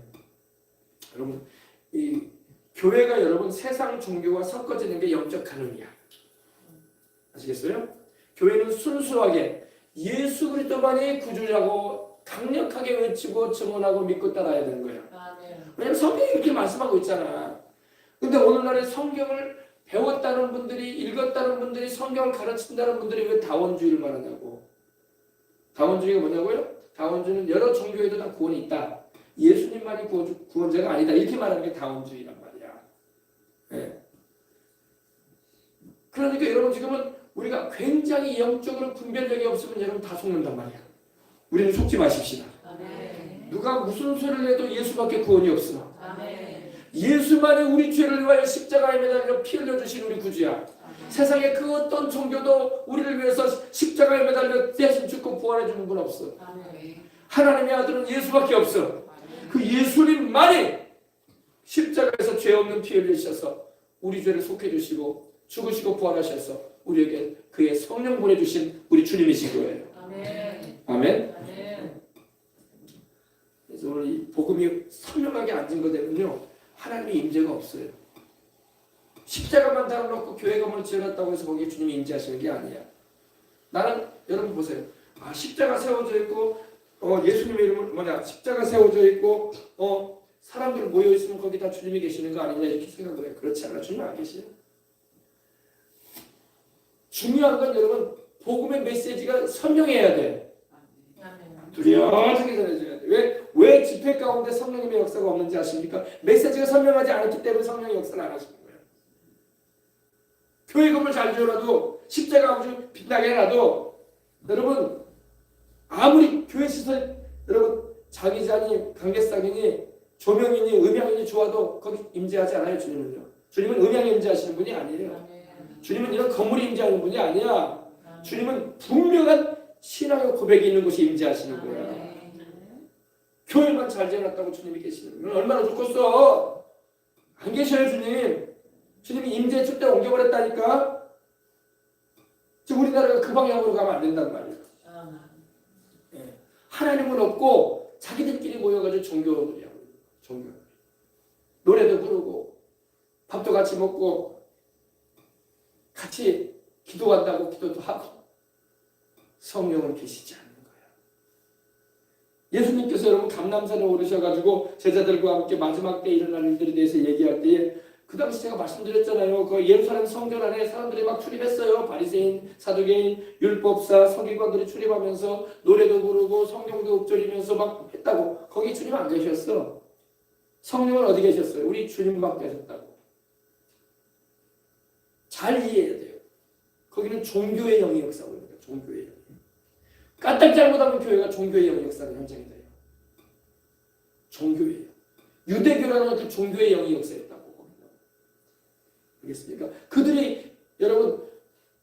여러분 이 교회가 여러분 세상 종교와 섞어지는 게 영적 간음이야. 아시겠어요? 교회는 순수하게 예수 그리스도만이 구주라고 강력하게 외치고 증언하고 믿고 따라야 되는 거예요. 왜냐면 성경이 이렇게 말씀하고 있잖아. 근데 오늘날에 성경을 배웠다는 분들이 읽었다는 분들이 성경을 가르친다는 분들이 왜 다원주의를 말하냐고. 다원주의가 뭐냐고요? 다원주의는 여러 종교에도 다 구원이 있다. 예수님만이 구원자가 아니다. 이렇게 말하는 게 다원주의란 말이야. 네. 그러니까 여러분 지금은 우리가 굉장히 영적으로 분별력이 없으면 여러분 다 속는단 말이야. 우리는 속지 마십시다. 아멘. 누가 무슨 소리를 해도 예수밖에 구원이 없어. 아멘. 예수만이 우리 죄를 위하여 십자가에 매달려 피 흘려주신 우리 구주야. 아멘. 세상에 그 어떤 종교도 우리를 위해서 십자가에 매달려 대신 죽고 부활해 주는 분 없어. 아멘. 하나님의 아들은 예수밖에 없어. 그 예수님만이 십자가에서 죄 없는 피 흘리셔서 우리 죄를 속해 주시고 죽으시고 부활하셔서 우리에게 그의 성령 보내주신 우리 주님이신 거예요. 아멘. 아멘. 아멘. 그래서 오늘 이 복음이 선명하게 앉은 것 때문에요, 하나님의 임재가 없어요. 십자가만 달아놓고 교회 건물을 지어놨다고 해서 거기에 주님이 임재하시는 게 아니야. 나는 여러분 보세요. 아, 십자가 세워져 있고 예수님의 이름은 십자가 세워져 있고 사람들 모여 있으면 거기 다 주님이 계시는 거 아니냐 이렇게 생각을 해요. 그렇지 않아. 주님 안 계세요. 중요한 건 여러분 복음의 메시지가 선명해야 돼. 아멘. 뚜렷하게 전해져야 돼. 왜 집회 가운데 성령님의 역사가 없는지 아십니까? 메시지가 선명하지 않았기 때문에 성령의 역사를 안 하시는 거예요. 교회 건물 잘 지어놔도 십자가 아주 빛나게 해놔도 여러분 아무리 교회 시설 여러분 자기자니 관계상이니 조명이니 음향이니 좋아도 거기 임재하지 않아요. 주님은요. 주님은 음향에 임재하시는 분이 아니에요. 아멘. 주님은 이런 건물에 임재하는 분이 아니야. 주님은 분명한 신앙의 고백이 있는 곳에 임재하시는 거야. 아멘. 교회만 잘 지어놨다고 주님이 계시는 거야. 얼마나 좋겠어. 안 계셔요 주님. 주님이 임재 줄 때 옮겨버렸다니까. 지금 우리나라가 그 방향으로 가면 안 된단 말이야. 아멘. 예. 하나님은 없고 자기들끼리 모여가지고 종교를 하고 종교. 노래도 부르고 밥도 같이 먹고 같이 기도한다고 기도도 하고 성령은 계시지 않는 거예요. 예수님께서 여러분 감람산에 오르셔가지고 제자들과 함께 마지막 때 일어날 일들에 대해서 얘기할 때에 그 당시 제가 말씀드렸잖아요. 그 예루살렘 성전 안에 사람들이 막 출입했어요. 바리새인, 사두개인, 율법사, 서기관들이 출입하면서 노래도 부르고 성경도 읊조리면서 막 했다고. 거기 주님 안 계셨어. 성령은 어디 계셨어요? 우리 주님만 계셨다고. 잘 이해해야 돼요. 거기는 종교의 영이 역사하고 있는 거예요. 종교의 영. 까딱 잘못하면 교회가 종교의 영이 역사하는 현장이 돼요. 종교의 영. 유대교라는 그 종교의 영이 역사했다고. 알겠습니까? 그들이 여러분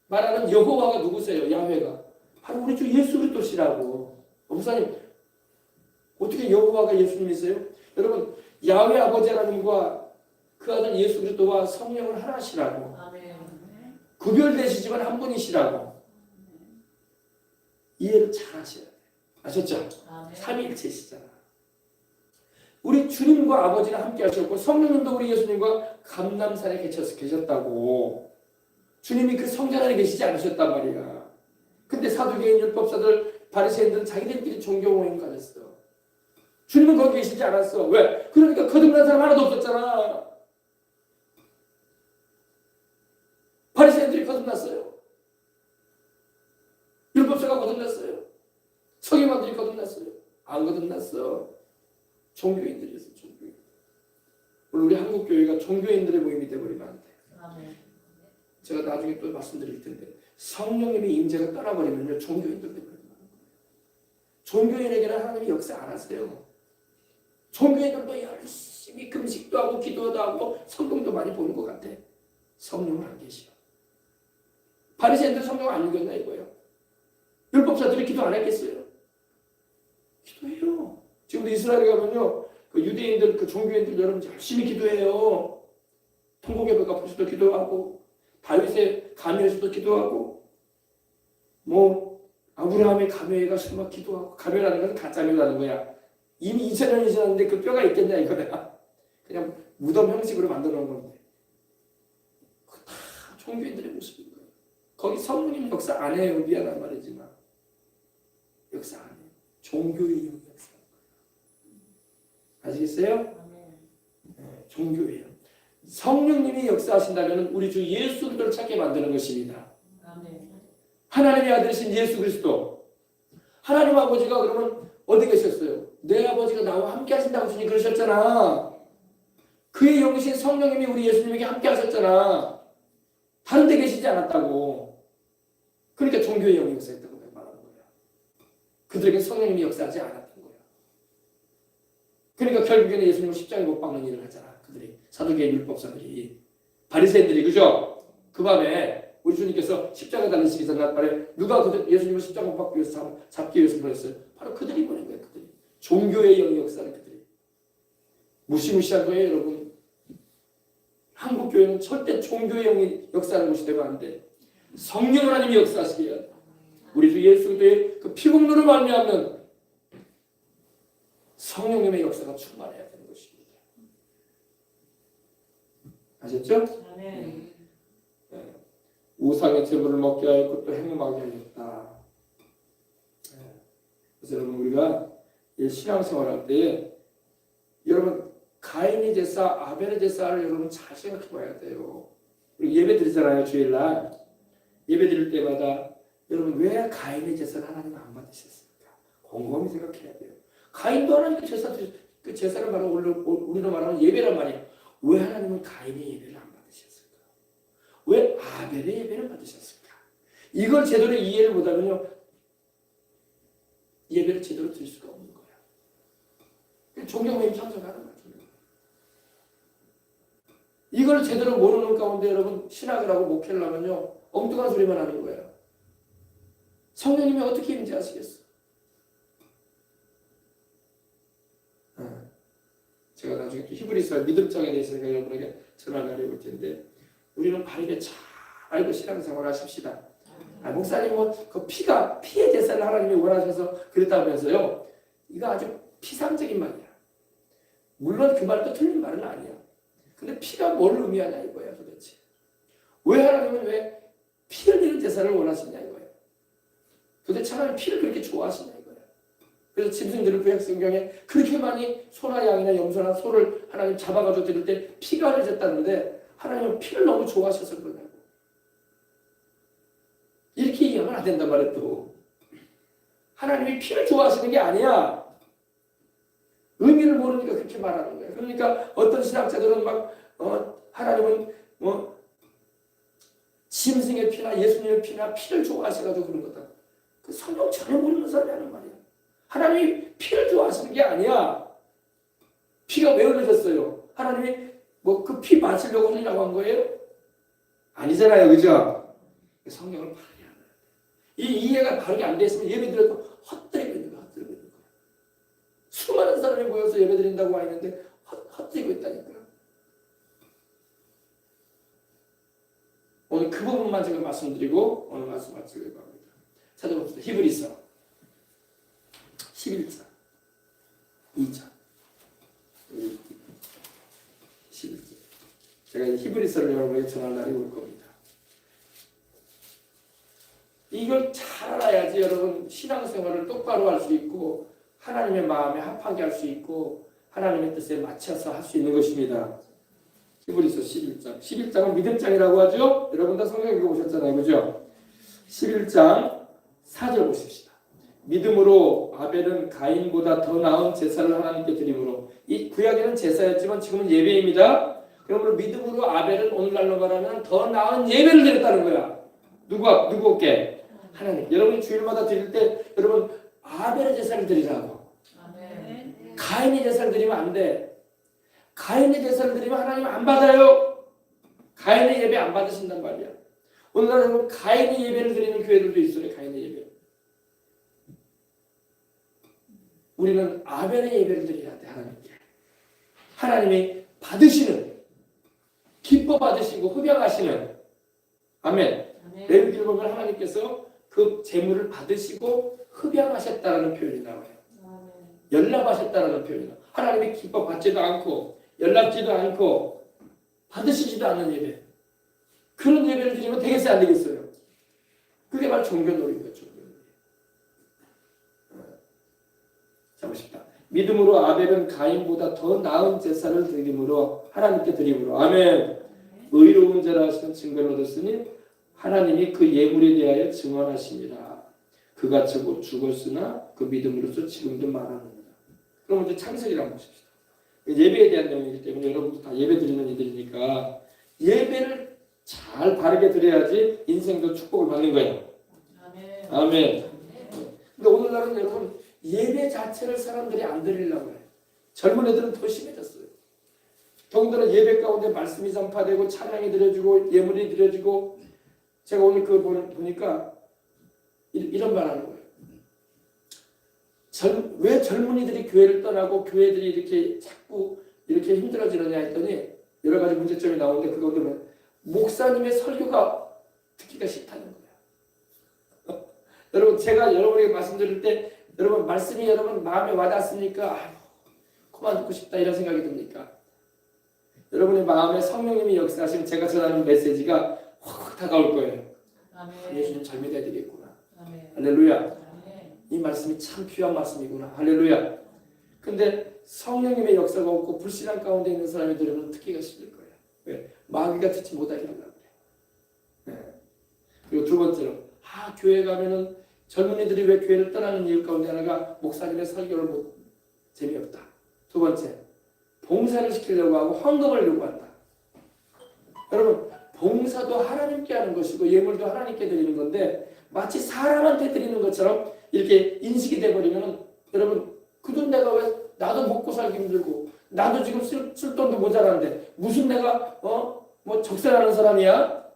말하는 여호와가 누구세요? 야훼가 바로 우리 주 예수 그리스도시라고. 목사님 어떻게 여호와가 예수님이세요? 여러분 야훼 아버지 하나님과 그 아들 예수 그리스도와 성령을 하나시라고. 아멘. 구별되시지만 한 분이시라고. 이해를 잘 하셔야 돼요. 아셨죠? 아멘. 삼위일체시잖아. 우리 주님과 아버지는 함께 하셨고 성령님도 우리 예수님과 감람산에 계셨다고. 주님이 그 성전 안에 계시지 않으셨단 말이야. 근데 사두개인, 율법사들, 바리새인들은 자기들끼리 종교 모임 가졌어. 주님은 거기 계시지 않았어. 왜? 그러니까 거듭난 사람 하나도 없었잖아. 바리새인들이 거듭났어요. 율법사가 거듭났어요. 서기관들이 거듭났어요. 안 거듭났어. 종교인들이었어. 종교인. 오늘 우리 한국 교회가 종교인들의 모임이 되어버리면 안 돼. 아멘. 제가 나중에 또 말씀드릴 텐데 성령님의 임재가 떠나버리면요 종교인들 되어버리면 안 돼요. 종교인에게는 하나님이 역사 안 하세요. 종교인들도 열심히 금식도 하고 기도도 하고 성경도 많이 보는 것 같아. 성령은 안 계셔. 바리새인들 성경 안 읽었나 이거예요. 율법사들이 기도 안 했겠어요? 기도해요. 지금도 이스라엘에 가면요, 그 유대인들, 그 종교인들 여러분 열심히 기도해요. 통곡의 벽 앞에서도 기도하고, 다윗의 가면에서도 기도하고, 아브라함의 가면에 가서 막 기도하고, 가면이라는 것은 가짜면이라는 거야. 이미 2000년이 지났는데 그 뼈가 있겠냐 이거야. 그냥 무덤 형식으로 만들어 놓은 건데. 그거 다 종교인들의 모습인 거예요. 거기 성령님 역사 안 해요. 미안한 말이지만. 역사 안 해요. 종교의 역사. 아시겠어요? 아멘. 종교예요. 성령님이 역사하신다면 우리 주 예수 그리스도를 찾게 만드는 것입니다. 아멘. 하나님의 아들이신 예수 그리스도. 하나님 아버지가 그러면 어디 계셨어요? 내 아버지가 나와 함께 하신다고 주님 그러셨잖아. 그의 영이신 성령님이 우리 예수님에게 함께 하셨잖아. 다른 데 계시지 않았다고. 그러니까 종교의 영이 역사했다고 말하는 거야. 그들에게 성령님이 역사하지 않았던 거야. 그러니까 결국에는 예수님을 십자가에 못 박는 일을 하잖아. 그들이 사두개인 율법사들이 바리새인들이 그죠? 그 밤에 우리 주님께서 십자가 달리시기 전날에 누가 예수님을 십자가 못 박기 위해서 잡기 위해서 보냈어요? 바로 그들이 보낸 거예요. 그들이 종교의 영이 역사하는 그들이 무시무시한 거예요, 여러분. 한국 교회는 절대 종교의 영이 역사하는 곳이 되면 안 돼. 성령 하나님이 역사하시게 해야 돼. 우리 주 예수 그리스도의 그 피공로를 말미암는 성령님의 역사가 충만해야 되는 것입니다. 아셨죠? 아멘. 우상의 제물을 먹게 하였고 또 행음하게 하였다. 그래서 여러분 우리가 신앙생활할 때에 여러분 가인의 제사, 아벨의 제사를 여러분 잘 생각해 봐야 돼요. 우리 예배 드리잖아요. 주일날 예배 드릴 때마다 여러분 왜 가인의 제사를 하나님 안 받으셨을까? 곰곰이 생각해야 돼요. 가인도 하나님께 그 제사를 말하고 우리로 말하면 예배란 말이에요. 왜 하나님은 가인의 예배를 안 받으셨을까? 왜 아벨의 예배를 받으셨을까? 이걸 제대로 이해를 못하면요 예배를 제대로 드릴 수가 없는 거야. 종교모임 참석하는 거야. 이걸 제대로 모르는 가운데 여러분 신학을 하고 목회를 하면요 엉뚱한 소리만 하는 거예요. 성령님이 어떻게 임재하시겠어? 제가 나중에 히브리서 믿음장에 대해서 제가 여러분에게 전화를 해볼 텐데 우리는 바르게 잘 알고 신앙생활 하십시다. 목사님 그 피의 제사를 하나님이 원하셔서 그랬다면서요. 이거 아주 피상적인 말이야. 물론 그 말도 틀린 말은 아니야. 근데 피가 뭘 의미하냐 이거야 도대체. 왜 하나님은 왜 피 흘리는 제사를 원하시냐 이거야. 도대체 하나님 피를 그렇게 좋아하시냐 이거야. 그래서 짐승들을 구약성경에 그렇게 많이 소나 양이나 염소나 소를 하나님 잡아가지고 드릴 때 피가 흘려졌다는데 하나님은 피를 너무 좋아하셔서 그러냐고. 이렇게 이해하면 안 된단 말이야 또. 하나님이 피를 좋아하시는 게 아니야. 의미를 모르니까 그렇게 말하는 거예요. 그러니까 어떤 신학자들은 막 하나님은 짐승의 피나 예수님의 피나 피를 좋아하셔가지고 그런 거다. 그 성경 전혀 모르는 사람이 하는 말이야. 하나님이 피를 좋아하시는 게 아니야. 피가 왜 흘려졌어요? 하나님이 그 피 마시려고 흘리라고 한 거예요? 아니잖아요, 그죠? 성경을 바르게 하는 거예요. 이 이해가 바르게 안 돼 있으면 예배 드려도 헛되고 있는 거야. 수많은 사람이 모여서 예배드린다고 와 있는데 헛되고 있다니까요. 오늘 그 부분만 제가 말씀드리고 오늘 말씀 마치려고 합니다. 찾아봅시다. 히브리서 11장 2장 11장 제가 히브리서를 여러분에게 전할 날이 올 겁니다. 이걸 잘 알아야지 여러분 신앙생활을 똑바로 할 수 있고 하나님의 마음에 합하게 할 수 있고 하나님의 뜻에 맞춰서 할 수 있는 것입니다. 히브리서 11장. 11장은 믿음장이라고 하죠. 여러분 다 성경 읽어보셨잖아요. 그죠? 11장 4절 보십시다. 믿음으로 아벨은 가인보다 더 나은 제사를 하나님께 드림으로. 이 구약에는 제사였지만 지금은 예배입니다. 그러므로 믿음으로 아벨은 오늘날로 말하면 더 나은 예배를 드렸다는 거야. 누구께? 하나님. 여러분이 주일마다 드릴 때 여러분 아벨의 제사를 드리라고. 아멘. 가인의 제사를 드리면 안 돼. 가인의 제사를 드리면 하나님 안 받아요. 가인의 예배 안 받으신단 말이야. 오늘날은 가인의 예배를 드리는 교회들도 있어요. 가인의 예배. 우리는 아벨의 예배를 드려야 돼. 하나님께. 하나님이 받으시는, 기뻐 받으시고 흡양하시는. 아멘. 레위기를 보면 하나님께서 그 제물을 받으시고 흡양하셨다라는 표현이 나와요. 연락하셨다라는 표현이 나와요. 하나님이 기뻐 받지도 않고 연락지도 않고 받으시지도 않는 예배. 그런 예배를 드리면 되겠어요? 안 되겠어요? 그게 바로 종교놀이인 거죠. 자 보십시다. 믿음으로 아벨은 가인보다 더 나은 제사를 드림으로 하나님께 드림으로 아멘. 의로운 자라 하시는 증거를 얻었으니 하나님이 그 예물에 대하여 증언하십니다. 그가 죽었으나 그 믿음으로서 지금도 말하는구나. 그럼 이제 창세기를 한번 보십시다. 예배에 대한 내용이기 때문에 여러분도 다 예배 드리는 이들이니까 예배를 잘 바르게 드려야지 인생도 축복을 받는 거예요. 아멘. 근데 오늘날은 여러분 예배 자체를 사람들이 안 드리려고 해요. 젊은 애들은 더 심해졌어요. 더군다나 예배 가운데 말씀이 전파되고 찬양이 드려지고 예물이 드려지고 제가 오늘 그거 보니까 이런 말 하는 거예요. 왜 젊은이들이 교회를 떠나고 교회들이 이렇게 자꾸 이렇게 힘들어지느냐 했더니 여러 가지 문제점이 나오는데 그거 보면 목사님의 설교가 듣기가 싫다는 거예요. 여러분 제가 여러분에게 말씀드릴 때 여러분 말씀이 여러분 마음에 와닿습니까? 그만 듣고 싶다 이런 생각이 듭니까? 여러분의 마음에 성령님이 역사하시면 제가 전하는 메시지가 확 다가올 거예요. 아멘. 예수님 잘 믿어야 되겠구나. 아멘. 할렐루야. 아멘. 이 말씀이 참 귀한 말씀이구나. 할렐루야. 근데 성령님의 역사가 없고 불신앙 가운데 있는 사람이 들으면 듣기가 싫을 거예요. 왜? 마귀가 듣지 못하게 하려고 그래요. 네. 그리고 두 번째로 교회 가면은 젊은이들이 왜 교회를 떠나는 이유 가운데 하나가 목사님의 설교를 재미없다. 두 번째, 봉사를 시키려고 하고 헌금을 요구한다. 여러분 봉사도 하나님께 하는 것이고 예물도 하나님께 드리는 건데 마치 사람한테 드리는 것처럼 이렇게 인식이 돼버리면 여러분 그 돈 내가 왜 나도 먹고 살기 힘들고 나도 지금 쓸 돈도 모자라는데 무슨 내가 뭐 적세라는 사람이야?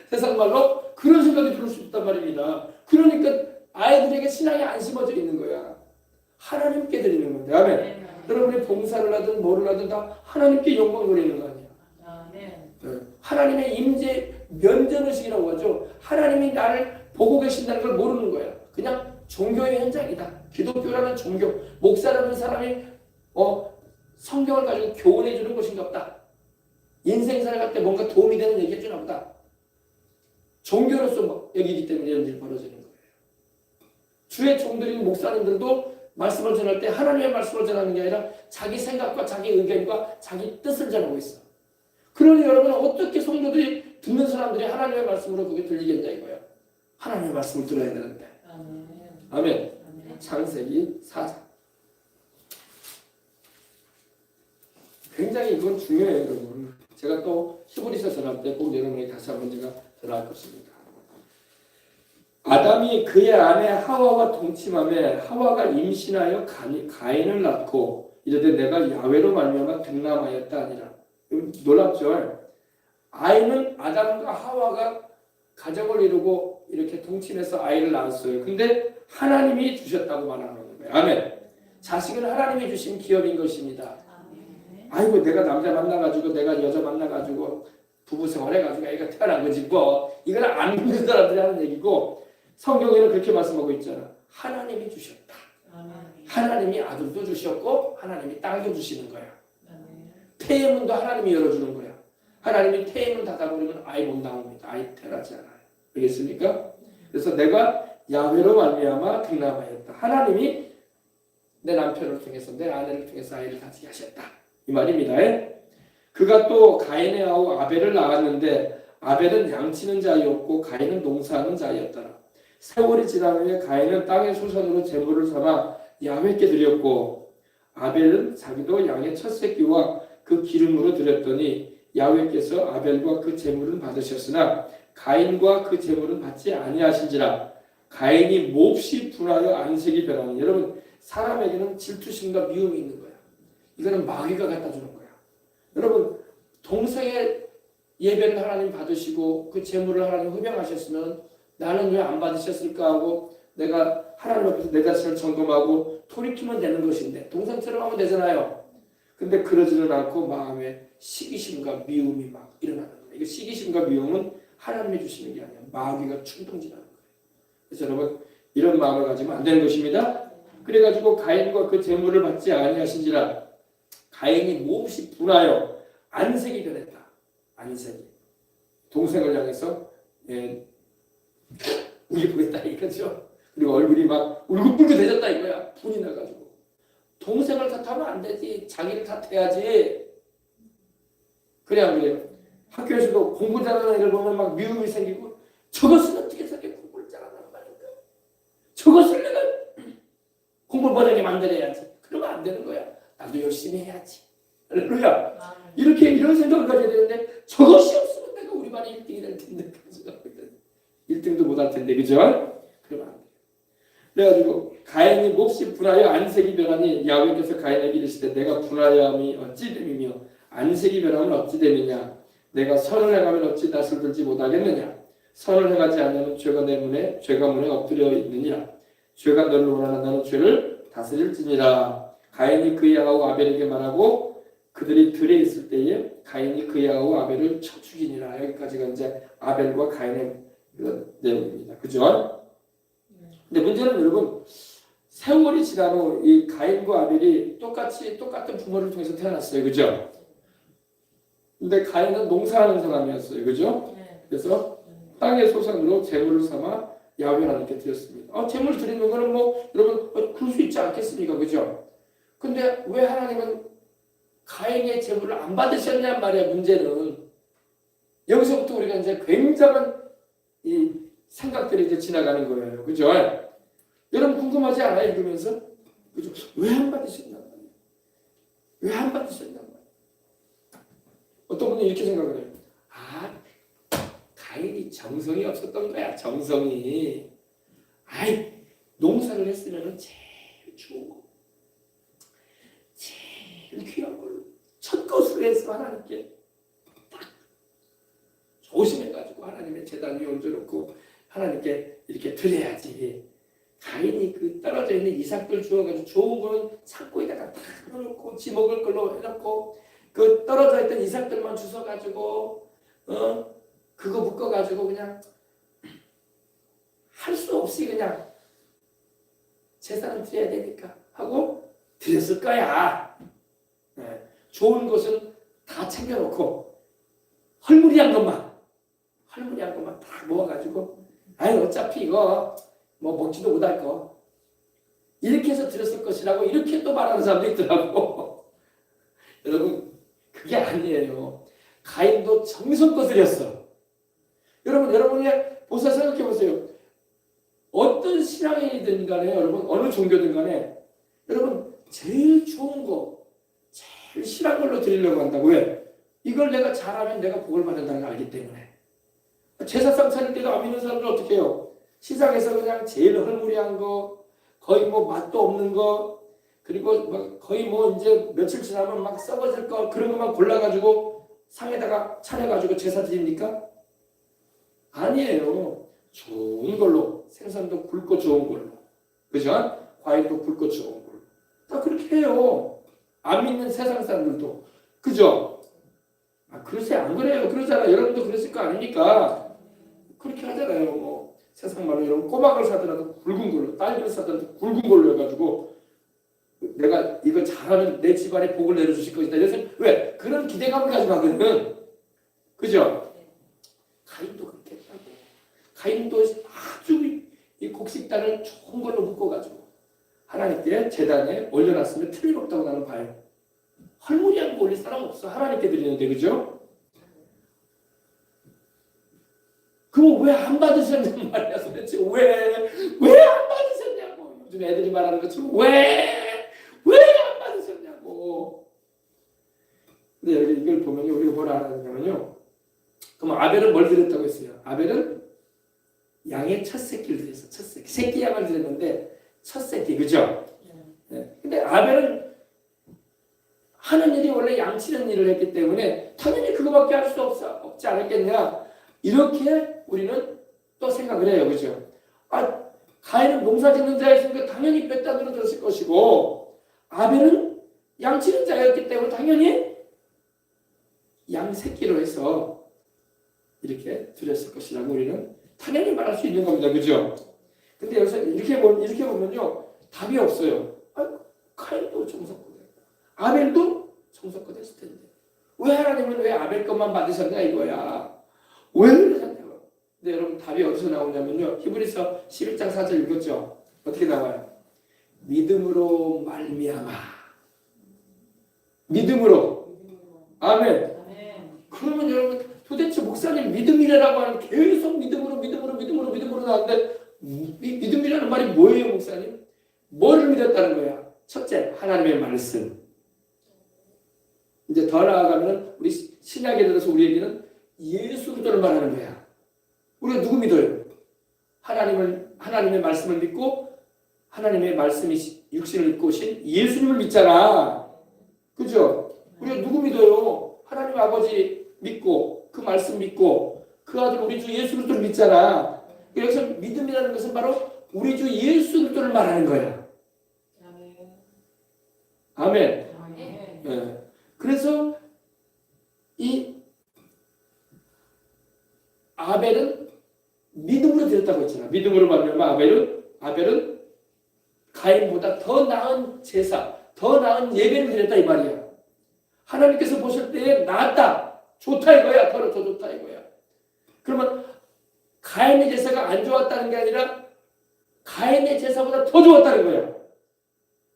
세상 말로 그런 생각이 들을 수 있단 말입니다. 그러니까 아이들에게 신앙이 안 심어져 있는 거야. 하나님께 드리는 건데 아멘. 네. 여러분이 봉사를 하든 뭐를 하든 다 하나님께 영광 돌리는 거 아니야. 아멘. 하나님의 임재 면전의식이라고 하죠. 하나님이 나를 보고 계신다는 걸 모르는 거야. 그냥 종교의 현장이다. 기독교라는 종교, 목사라는 사람이 성경을 가지고 교훈해 주는 것인가 보다. 인생 살아갈 때 뭔가 도움이 되는 얘기 해주나 보다. 종교로서 여기기 때문에 이런 일이 벌어지는 거예요. 주의 종들인 목사님들도 말씀을 전할 때 하나님의 말씀을 전하는 게 아니라 자기 생각과 자기 의견과 자기 뜻을 전하고 있어. 그러니 여러분 어떻게 성도들이 듣는 사람들이 하나님의 말씀으로 그게 들리겠냐 이거야. 하나님의 말씀을 들어야 되는데. 아멘. 아멘. 아멘. 창세기 4장. 굉장히 이건 중요해요, 여러분. 제가 또 히브리서 전할 때 꼭 여러분에게 다시 한번 제가 전할 것입니다. 아담이 그의 아내 하와와 동침하며 하와가 임신하여 가인을 낳고 이르되 내가 야훼로 말미암아 등남하였다 하니라. 놀랍죠? 아이는 아담과 하와가 가정을 이루고 이렇게 동침해서 아이를 낳았어요. 근데 하나님이 주셨다고 말하는 거예요. 아멘. 자식은 하나님이 주신 기업인 것입니다. 아이고 내가 남자 만나가지고 내가 여자 만나가지고 부부 생활해가지고 애가 태어난 거지 뭐. 이건 안 믿는 사람들이 하는 얘기고 성경에는 그렇게 말씀하고 있잖아. 하나님이 주셨다. 아멘. 하나님이 아들도 주셨고 하나님이 딸도 주시는 거야. 아멘. 태문도 하나님이 열어주는 거야. 하나님이 태문 닫아버리면 아이 못 나옵니다. 아이 태어나지 않아요. 알겠습니까? 그래서 내가 야훼로 말미암아 등남하였다. 하나님이 내 남편을 통해서 내 아내를 통해서 아이를 가지게 하셨다. 이 말입니다. 그가 또 가인의 아우 아벨을 낳았는데 아벨은 양치는 자였고 가인은 농사하는 자였더라. 세월이 지난 후에 가인은 땅의 소산으로 제물을 삼아 야훼께 드렸고 아벨은 자기도 양의 첫 새끼와 그 기름으로 드렸더니 야훼께서 아벨과 그 제물은 받으셨으나 가인과 그 제물은 받지 아니하신지라. 가인이 몹시 분하여 안색이 변하니 여러분 사람에게는 질투심과 미움이 있는 거야. 이거는 마귀가 갖다 주는 거야. 여러분 동생의 예배를 하나님 받으시고 그 제물을 하나님 흡양하셨으면 나는 왜 안 받으셨을까 하고 내가 하나님 앞에서 내 자신을 점검하고 돌이키면 되는 것인데 동생처럼 하면 되잖아요. 근데 그러지는 않고 마음에 시기심과 미움이 막 일어나는 거예요. 이게 시기심과 미움은 하나님이 주시는 게 아니야. 마귀가 충동질하는 거예요. 그래서 여러분 이런 마음을 가지면 안 되는 것입니다. 그래가지고 가인과 그 제물을 받지 아니하신지라. 가인이 몹시 분하여 안색이 변했다. 안색이 동생을 향해서 우기보겠다 이거죠. 그리고 얼굴이 막 울긋불긋해졌다 이거야. 분이 나가지고 동생을 탓하면 안 되지. 자기를 탓해야지. 그래 안 그래요? 학교에서도 공부 잘하는 애를 보면 막 미움이 생기고 저것은 어떻게 저렇게 공부를 잘하는 말인가? 저것을 내가 공부를 못하게 만들어야지. 그러면 안 되는 거야. 나도 열심히 해야지. 할렐루야. 이렇게 이런 생각을 가져야 되는데 저것이 없으면 내가 우리 반에 1등이 될 텐데 1등도 못 할 텐데 그죠? 그래가지고 가인이 몹시 분하여 안색이 변하니 야훼께서 가인에게 이르시되 내가 분하여함이 어찌 됨이며 안색이 변하면 어찌 됨이냐 내가 선을 행하면 어찌 낯을 들지 못하겠느냐 선을 행하지 않으면 죄가 문에 엎드려 있느니라 죄가 너를 원하는 나는 죄를 다스릴지니라 가인이 그의 아우 아벨에게 말하고 그들이 들에 있을 때에 가인이 그의 아우 아벨을 쳐 죽이니라. 여기까지가 이제 아벨과 가인의 그런 내용입니다. 그죠? 근데 문제는 여러분 세월이 지난 후 이 가인과 아벨이 똑같은 부모를 통해서 태어났어요. 그죠? 근데 가인은 농사하는 사람이었어요. 그죠? 네. 그래서 땅의 소산으로 제물을 삼아 야훼 하나님께 드렸습니다. 제물 드리는 거는 뭐 여러분 그럴 수 있지 않겠습니까? 그죠? 근데 왜 하나님은 가인의 제물을 안 받으셨냔 말이야. 문제는 여기서부터 우리가 이제 굉장한 이 생각들이 이제 지나가는 거예요. 그죠? 여러분 궁금하지 않아요? 읽으면서? 그죠? 왜 안 받으셨냔 말이야. 왜 안 받으셨냔 말이야. 어떤 분은 이렇게 생각을 해요. 가인이 정성이 없었던 거야. 정성이. 농사를 했으면 제일 좋은 거. 제일 귀한 걸로. 첫 것으로 해서 하나님께 딱 조심해가지고 하나님의 제단 위에 얹어놓고 하나님께 이렇게 드려야지. 가인이 그 떨어져 있는 이삭들 주워가지고 좋은 거는 창고에다가 딱 넣어놓고 지 먹을 걸로 해놓고 그 떨어져 있던 이삭들만 주워가지고 그거 묶어가지고 그냥 할 수 없이 그냥 제사는 드려야 되니까 하고 드렸을 거야. 네. 좋은 것은 다 챙겨놓고 헐무리한 것만 다 모아가지고 어차피 이거 뭐 먹지도 못할 거 이렇게 해서 드렸을 것이라고 이렇게 또 말하는 사람도 있더라고. 여러분 그게 아니에요. 가인도 정성껏 드렸어. 여러분이 보세요. 생각해 보세요. 어떤 신앙인이든 간에 여러분 어느 종교든 간에 여러분 제일 좋은 거 제일 실한 걸로 드리려고 한다고. 왜? 이걸 내가 잘하면 내가 복을 받는다는 걸 알기 때문에. 제사상 차릴 때도 안 믿는 사람들 어떻게 해요? 시장에서 그냥 제일 헐무리한 거 거의 뭐 맛도 없는 거 그리고 막 거의 뭐 이제 며칠 지나면 막 썩어질 거 그런 것만 골라가지고 상에다가 차려가지고 제사 드립니까? 아니에요. 좋은 걸로 생선도 굵고 좋은 걸로 그죠? 과일도 굵고 좋은 걸로 다 그렇게 해요. 안 믿는 세상 사람들도 그죠? 그러세요? 안 그래요? 그러잖아요. 여러분도 그랬을 거 아닙니까? 그렇게 하잖아요. 뭐 세상 말로 여러분 꼬막을 사더라도 굵은 걸로 딸기를 사더라도 굵은 걸로 해가지고 내가 이거 잘하면 내 집안에 복을 내려주실 것이다. 그래서 왜? 그런 기대감을 가지고 하거든. 그죠? 가인도 그렇게 했다고. 가인도 아주 이 곡식단을 좋은 걸로 묶어가지고 하나님께 제단에 올려놨으면 틀림없다고 나는 봐요. 헐무리한 거 올릴 사람 없어. 하나님께 드리는데 그죠? 그럼 왜 안 받으셨냔 말이야. 도대체 왜 안 받으셨냐고. 요즘 애들이 말하는 것처럼 왜 안 받으셨냐고. 근데 여기 이걸 보면 우리가 뭘 알아야 되냐면요. 그럼 아벨은 뭘 드렸다고 했어요? 아벨은 양의 첫 새끼를 드렸어. 첫 새끼. 새끼 양을 드렸는데 첫 새끼. 그죠? 네. 근데 아벨은 하는 일이 원래 양치는 일을 했기 때문에 당연히 그거밖에 할 수 없지 않았겠냐. 이렇게 우리는 또 생각을 해요. 그죠? 가인은 농사 짓는 자였으니까 당연히 뼈단으로 들었을 것이고 아벨은 양치는 자였기 때문에 당연히 양 새끼로 해서 이렇게 드렸을 것이라고 우리는 당연히 말할 수 있는 겁니다. 그죠? 근데 여기서 이렇게 보면요. 답이 없어요. 가인도 정성껏 했고 아벨도 정성껏 했을 텐데 왜 하나님은 왜 아벨 것만 받으셨냐 이거야. 왜 그러셨냐고. 근데 여러분 답이 어디서 나오냐면요. 히브리서 11장 4절 읽었죠? 어떻게 나와요? 믿음으로 말미암아. 믿음으로. 아멘. 그러면 여러분 도대체 목사님 믿음이라고 하는 계속 믿음으로 나오는데 믿음이라는 말이 뭐예요 목사님? 뭐를 믿었다는 거야? 첫째 하나님의 말씀. 이제 더 나아가면 우리 신약에 들어서 우리에게는 예수 그리스도를 말하는 거야. 우리가 누구 믿어요? 하나님의 말씀을 믿고 하나님의 말씀이 육신을 입고 오신 예수님을 믿잖아. 그죠? 우리가 누구 믿어요? 하나님 아버지 믿고 그 말씀 믿고 그 아들 우리 주 예수 그리스도를 믿잖아. 여기서 믿음이라는 것은 바로 우리 주 예수 그리스도를 말하는 거야. 아멘. 아멘. 예. 그래서 이 아벨은 믿음으로 드렸다고 했잖아. 믿음으로 말하면 아벨은 가인보다 더 나은 제사, 더 나은 예배를 드렸다 이 말이야. 하나님께서 보실 때에 낫다, 좋다 이거야. 더 좋다 이거야. 그러면 가인의 제사가 안 좋았다는 게 아니라 가인의 제사보다 더 좋았다는 거야.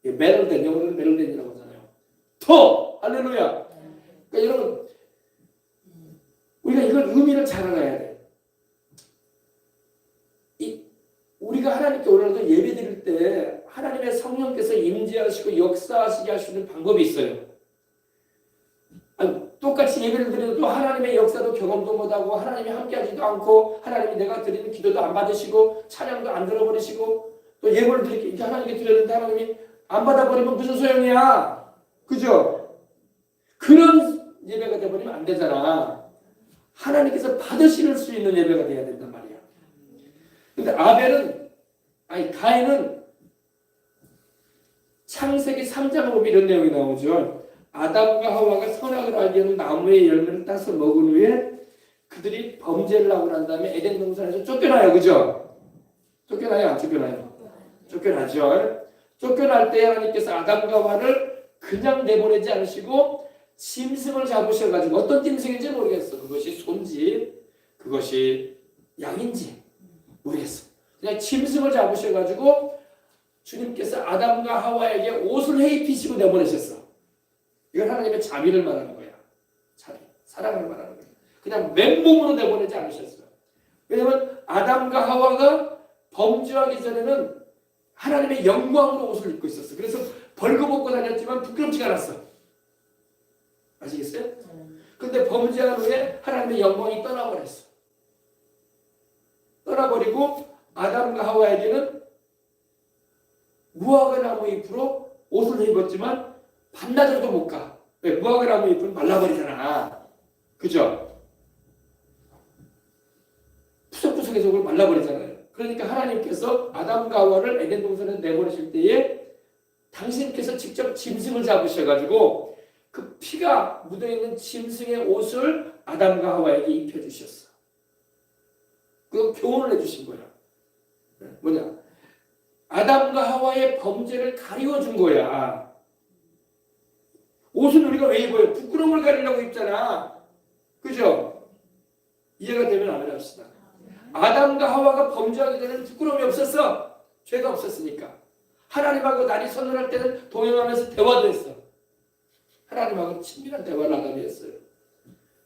메롤된, 영어로는 메롤된이라고 하잖아요. 더! 할렐루야! 그러니까 여러분, 우리가 이걸 의미를 잘 알아야 돼. 우리가 하나님께 오늘도 예배 드릴 때 하나님의 성령께서 임재하시고 역사하시게 할 수 있는 방법이 있어요. 아니, 똑같이 예배를 드려도 하나님의 역사도 경험도 못하고 하나님이 함께하지도 않고 하나님이 내가 드리는 기도도 안 받으시고 찬양도 안 들어버리시고 또 예배를 드리게 하나님께 드렸는데 하나님이 안 받아버리면 무슨 소용이야? 그죠? 그런 예배가 돼버리면 안 되잖아. 하나님께서 받으실 수 있는 예배가 돼야 된단 말이야. 근데 가인은 창세기 3장을 보면 이런 내용이 나오죠. 아담과 하와가 선악을 알게 하는 나무의 열매를 따서 먹은 후에 그들이 범죄를 하고 난 다음에 에덴 동산에서 쫓겨나요. 그죠? 쫓겨나요? 안 쫓겨나요? 쫓겨나죠. 쫓겨날 때 하나님께서 아담과 하와를 그냥 내보내지 않으시고 짐승을 잡으셔가지고 어떤 짐승인지 모르겠어. 그것이 소인지 그것이 양인지 모르겠어. 그냥 짐승을 잡으셔가지고 주님께서 아담과 하와에게 옷을 해입히시고 내보내셨어. 이건 하나님의 자비를 말하는 거야. 자비, 사랑을 말하는 거야. 그냥 맨몸으로 내보내지 않으셨어요. 왜냐하면 아담과 하와가 범죄하기 전에는 하나님의 영광으로 옷을 입고 있었어. 그래서 벌거벗고 다녔지만 부끄럽지가 않았어. 아시겠어요? 근데 범죄한 후에 하나님의 영광이 떠나버렸어. 떠나버리고 아담과 하와에게는 무화과 나무 잎으로 옷을 입었지만 반나절도 못 가. 왜? 무화과 나무 잎은 말라버리잖아. 그죠? 푸석푸석해서 그걸 말라버리잖아요. 그러니까 하나님께서 아담과 하와를 에덴 동산에 내보내실 때에 당신께서 직접 짐승을 잡으셔가지고 그 피가 묻어있는 짐승의 옷을 아담과 하와에게 입혀주셨어. 그거 교훈을 해주신 거야. 뭐냐? 아담과 하와의 범죄를 가리워준 거야. 옷은 우리가 왜 입어요? 부끄러움을 가리려고 입잖아. 그죠? 이해가 되면 아멘 합시다. 아담과 하와가 범죄하기 전에는 부끄러움이 없었어. 죄가 없었으니까. 하나님하고 날이 선언할 때는 동행하면서 대화도 했어. 하나님하고 친밀한 대화를 아담이 했어요.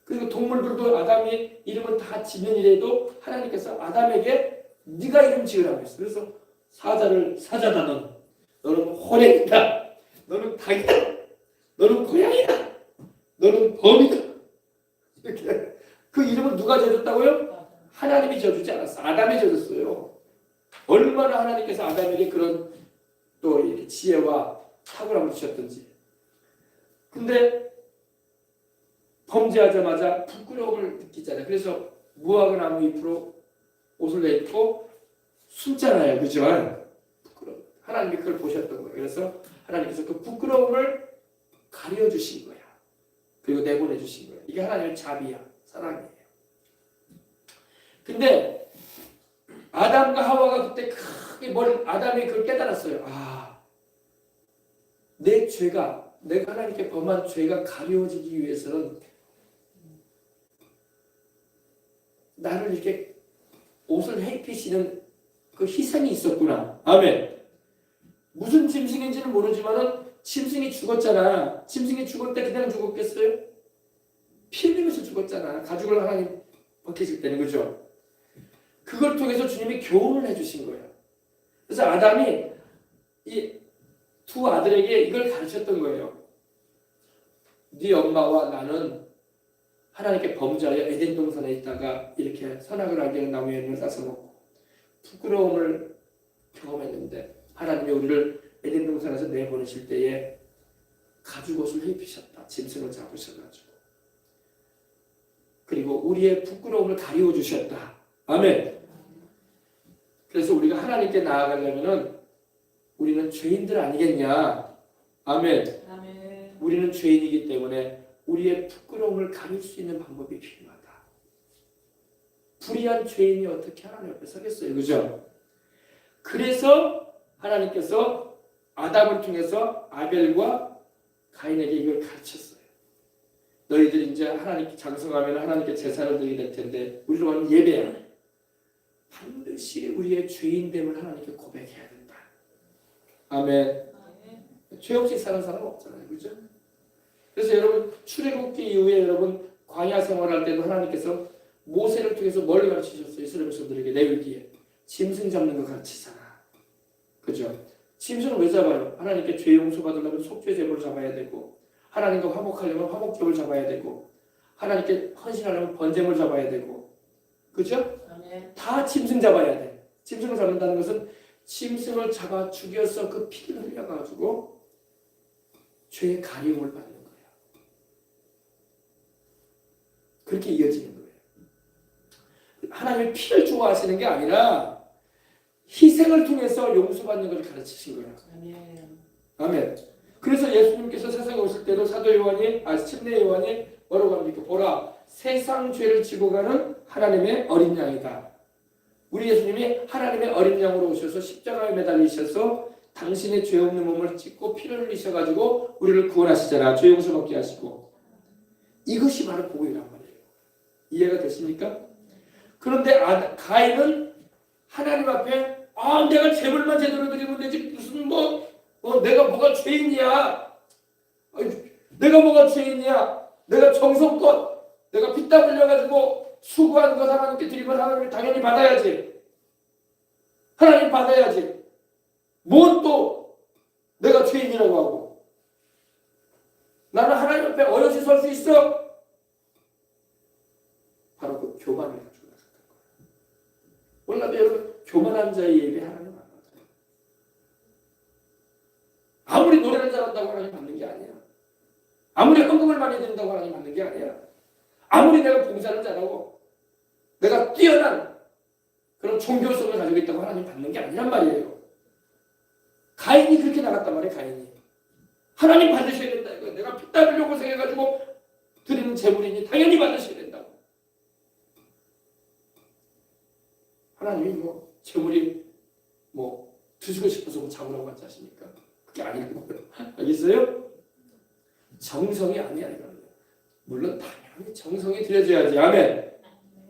그리고 동물들도 아담이 이름을 다 짓는 일에도 하나님께서 아담에게 네가 이름 지으라고 했어. 그래서 사자다 너는 호랭이다. 너는 닭이다. 너는 고양이다. 너는 범이다. 이렇게 그 이름을 누가 지어줬다고요? 하나님이 지어주지 않았어. 아담이 지어줬어요. 얼마나 하나님께서 아담에게 그런 또 이렇게 지혜와 탁월함을 주셨던지. 근데 범죄하자마자 부끄러움을 느끼잖아요. 그래서 무화과 나무 잎으로 옷을 내입고 숨잖아요. 그죠? 부끄러움. 하나님이 그걸 보셨던 거예요. 그래서 하나님께서 그 부끄러움을 가려주신 거야. 그리고 내보내주신 거야. 이게 하나님의 자비야. 사랑이에요. 근데 아담과 하와가 그때 크게 아담이 그걸 깨달았어요. 내 죄가, 내가 하나님께 범한 죄가 가려지기 위해서는 나를 이렇게 옷을 해입히시는 그 희생이 있었구나. 아멘. 무슨 짐승인지는 모르지만은 짐승이 죽었잖아. 짐승이 죽을 때 그냥 죽었겠어요? 피 흘리면서 죽었잖아. 가죽을 하나님 벗기실 때는. 그죠? 그걸 통해서 주님이 교훈을 해주신 거예요. 그래서 아담이 이 두 아들에게 이걸 가르쳤던 거예요. 네 엄마와 나는 하나님께 범죄하여 에덴 동산에 있다가 이렇게 선악을 알게 하는 나무의 열매를 따서 먹고 부끄러움을 경험했는데 하나님이 우리를 에덴 동산에서 내보내실 때에 가죽옷을 입히셨다. 짐승을 잡으셔가지고. 그리고 우리의 부끄러움을 가리워 주셨다. 아멘. 그래서 우리가 하나님께 나아가려면은 우리는 죄인들 아니겠냐. 아멘. 아멘. 우리는 죄인이기 때문에 우리의 부끄러움을 가릴 수 있는 방법이 필요하다. 불의한 죄인이 어떻게 하나님 앞에 서겠어요. 그죠? 그래서 하나님께서 아담을 통해서 아벨과 가인에게 이걸 가르쳤어요. 너희들 이제 하나님께 장성하면 하나님께 제사를 드리게 될 텐데 우리로 하는 예배야. 반드시 우리의 죄인됨을 하나님께 고백해야 된다. 아멘. 죄 없이 사는 사람 없잖아요. 그죠? 그래서 여러분 출애굽기 이후에 여러분 광야 생활할 때도 하나님께서 모세를 통해서 뭘 가르치셨어요? 이스라엘 백성들에게 레위기에 짐승 잡는 거 가르치잖아. 그죠? 짐승을 왜 잡아요? 하나님께 죄 용서 받으려면 속죄 제물을 잡아야 되고 하나님과 화목하려면 화목제물 잡아야 되고 하나님께 헌신하려면 번제물 잡아야 되고 그죠? 아멘. 다 짐승 잡아야 돼. 짐승을 잡는다는 것은 짐승을 잡아 죽여서 그 피를 흘려가지고 죄의 가리움을 받는 거야. 그렇게 이어지는 거예요. 하나님이 피를 좋아하시는 게 아니라 희생을 통해서 용서받는 것을 가르치신 거예요. 아멘. 아멘. 그래서 예수님께서 세상에 오실 때도 사도 요한이 침례 요한이 뭐라고 합니까? 보라, 세상 죄를 지고 가는 하나님의 어린 양이다. 우리 예수님이 하나님의 어린 양으로 오셔서 십자가에 매달리셔서 당신의 죄 없는 몸을 찢고 피를 흘리셔가지고 우리를 구원하시잖아. 죄 용서 받게 하시고. 이것이 바로 복음이란 말이에요. 이해가 되십니까? 그런데 가인은 하나님 앞에 내가 제물만 제대로 드리면 되지 무슨 내가 뭐가 죄인이야. 내가 뭐가 죄인이야. 내가 정성껏 내가 피땀 흘려가지고 수고한 것 하나님께 드리면 하나님이 당연히 받아야지. 하나님 받아야지. 뭔 또 내가 죄인이라고 하고. 나는 하나님 앞에 어여시 설 수 있어. 바로 그 교만을 가지고 나섰던 거예요. 몰라도 여러분 교만한 자의 예배 하나님 안 받아요. 아무리 노래를 잘한다고 하나님 받는 게 아니야. 아무리 헌금을 많이 드린다고 하나님 받는 게 아니야. 아무리 내가 봉사를 잘하고 내가 뛰어난 그런 종교성을 가지고 있다고 하나님 받는 게 아니란 말이에요. 가인이 그렇게 나갔단 말이에요. 가인이. 하나님 받으셔야 된다. 이거 내가 피땀 흘려 고생해가지고 드리는 제물이니 당연히 받으셔야 된다고. 하나님이 제물이 드시고 싶어서 잡으라고 하지 않습니까? 그게 아니고 알겠어요? 정성이 아니야 이거는. 물론 당연히 정성이 드려져야지. 아멘.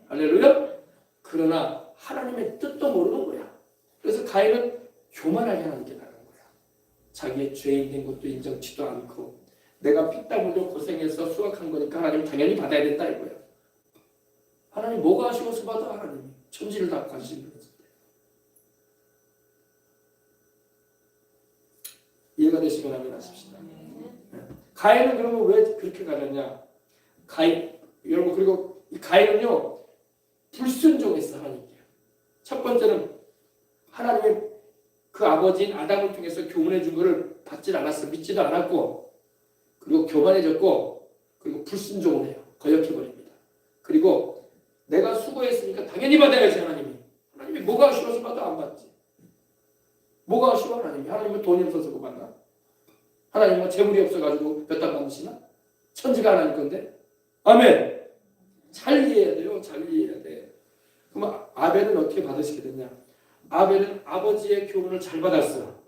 할렐루야. 그러나 하나님의 뜻도 모르는 거야. 그래서 가인은 교만하게 하나님께 나간 거야. 자기의 죄인 된 것도 인정치도 않고 내가 피땀 흘려 고생해서 수확한 거니까 하나님 당연히 받아야 된다 이거야. 하나님 뭐가 아쉬워서 받아? 하나님이 천지를 다 가지신 분인데. 이해가 되시면 아멘 하십시다. 가인은 그러면 왜 그렇게 가졌냐? 여러분 그리고 이 가인은요 불순종했어 하나님께. 첫 번째는 하나님의 그 아버지인 아담을 통해서 교훈해 준 것을 받질 않았어. 믿지도 않았고 그리고 교만해졌고 그리고 불순종을 해요. 거역해버립니다. 그리고 내가 수고했으니까 당연히 받아야지 하나님이. 하나님이 뭐가 아쉬워서 받아? 안 받지. 뭐가 아쉬워 하나님이? 하나님은 돈이 없어서 그 받나? 하나님은 재물이 없어가지고 몇 단 받으시나? 천지가 하나님 건데? 아멘. 잘 이해해야 돼요. 잘 이해해야 돼. 그럼 아벨은 어떻게 받으시게 됐냐? 아벨은 아버지의 교훈을 잘 받았어.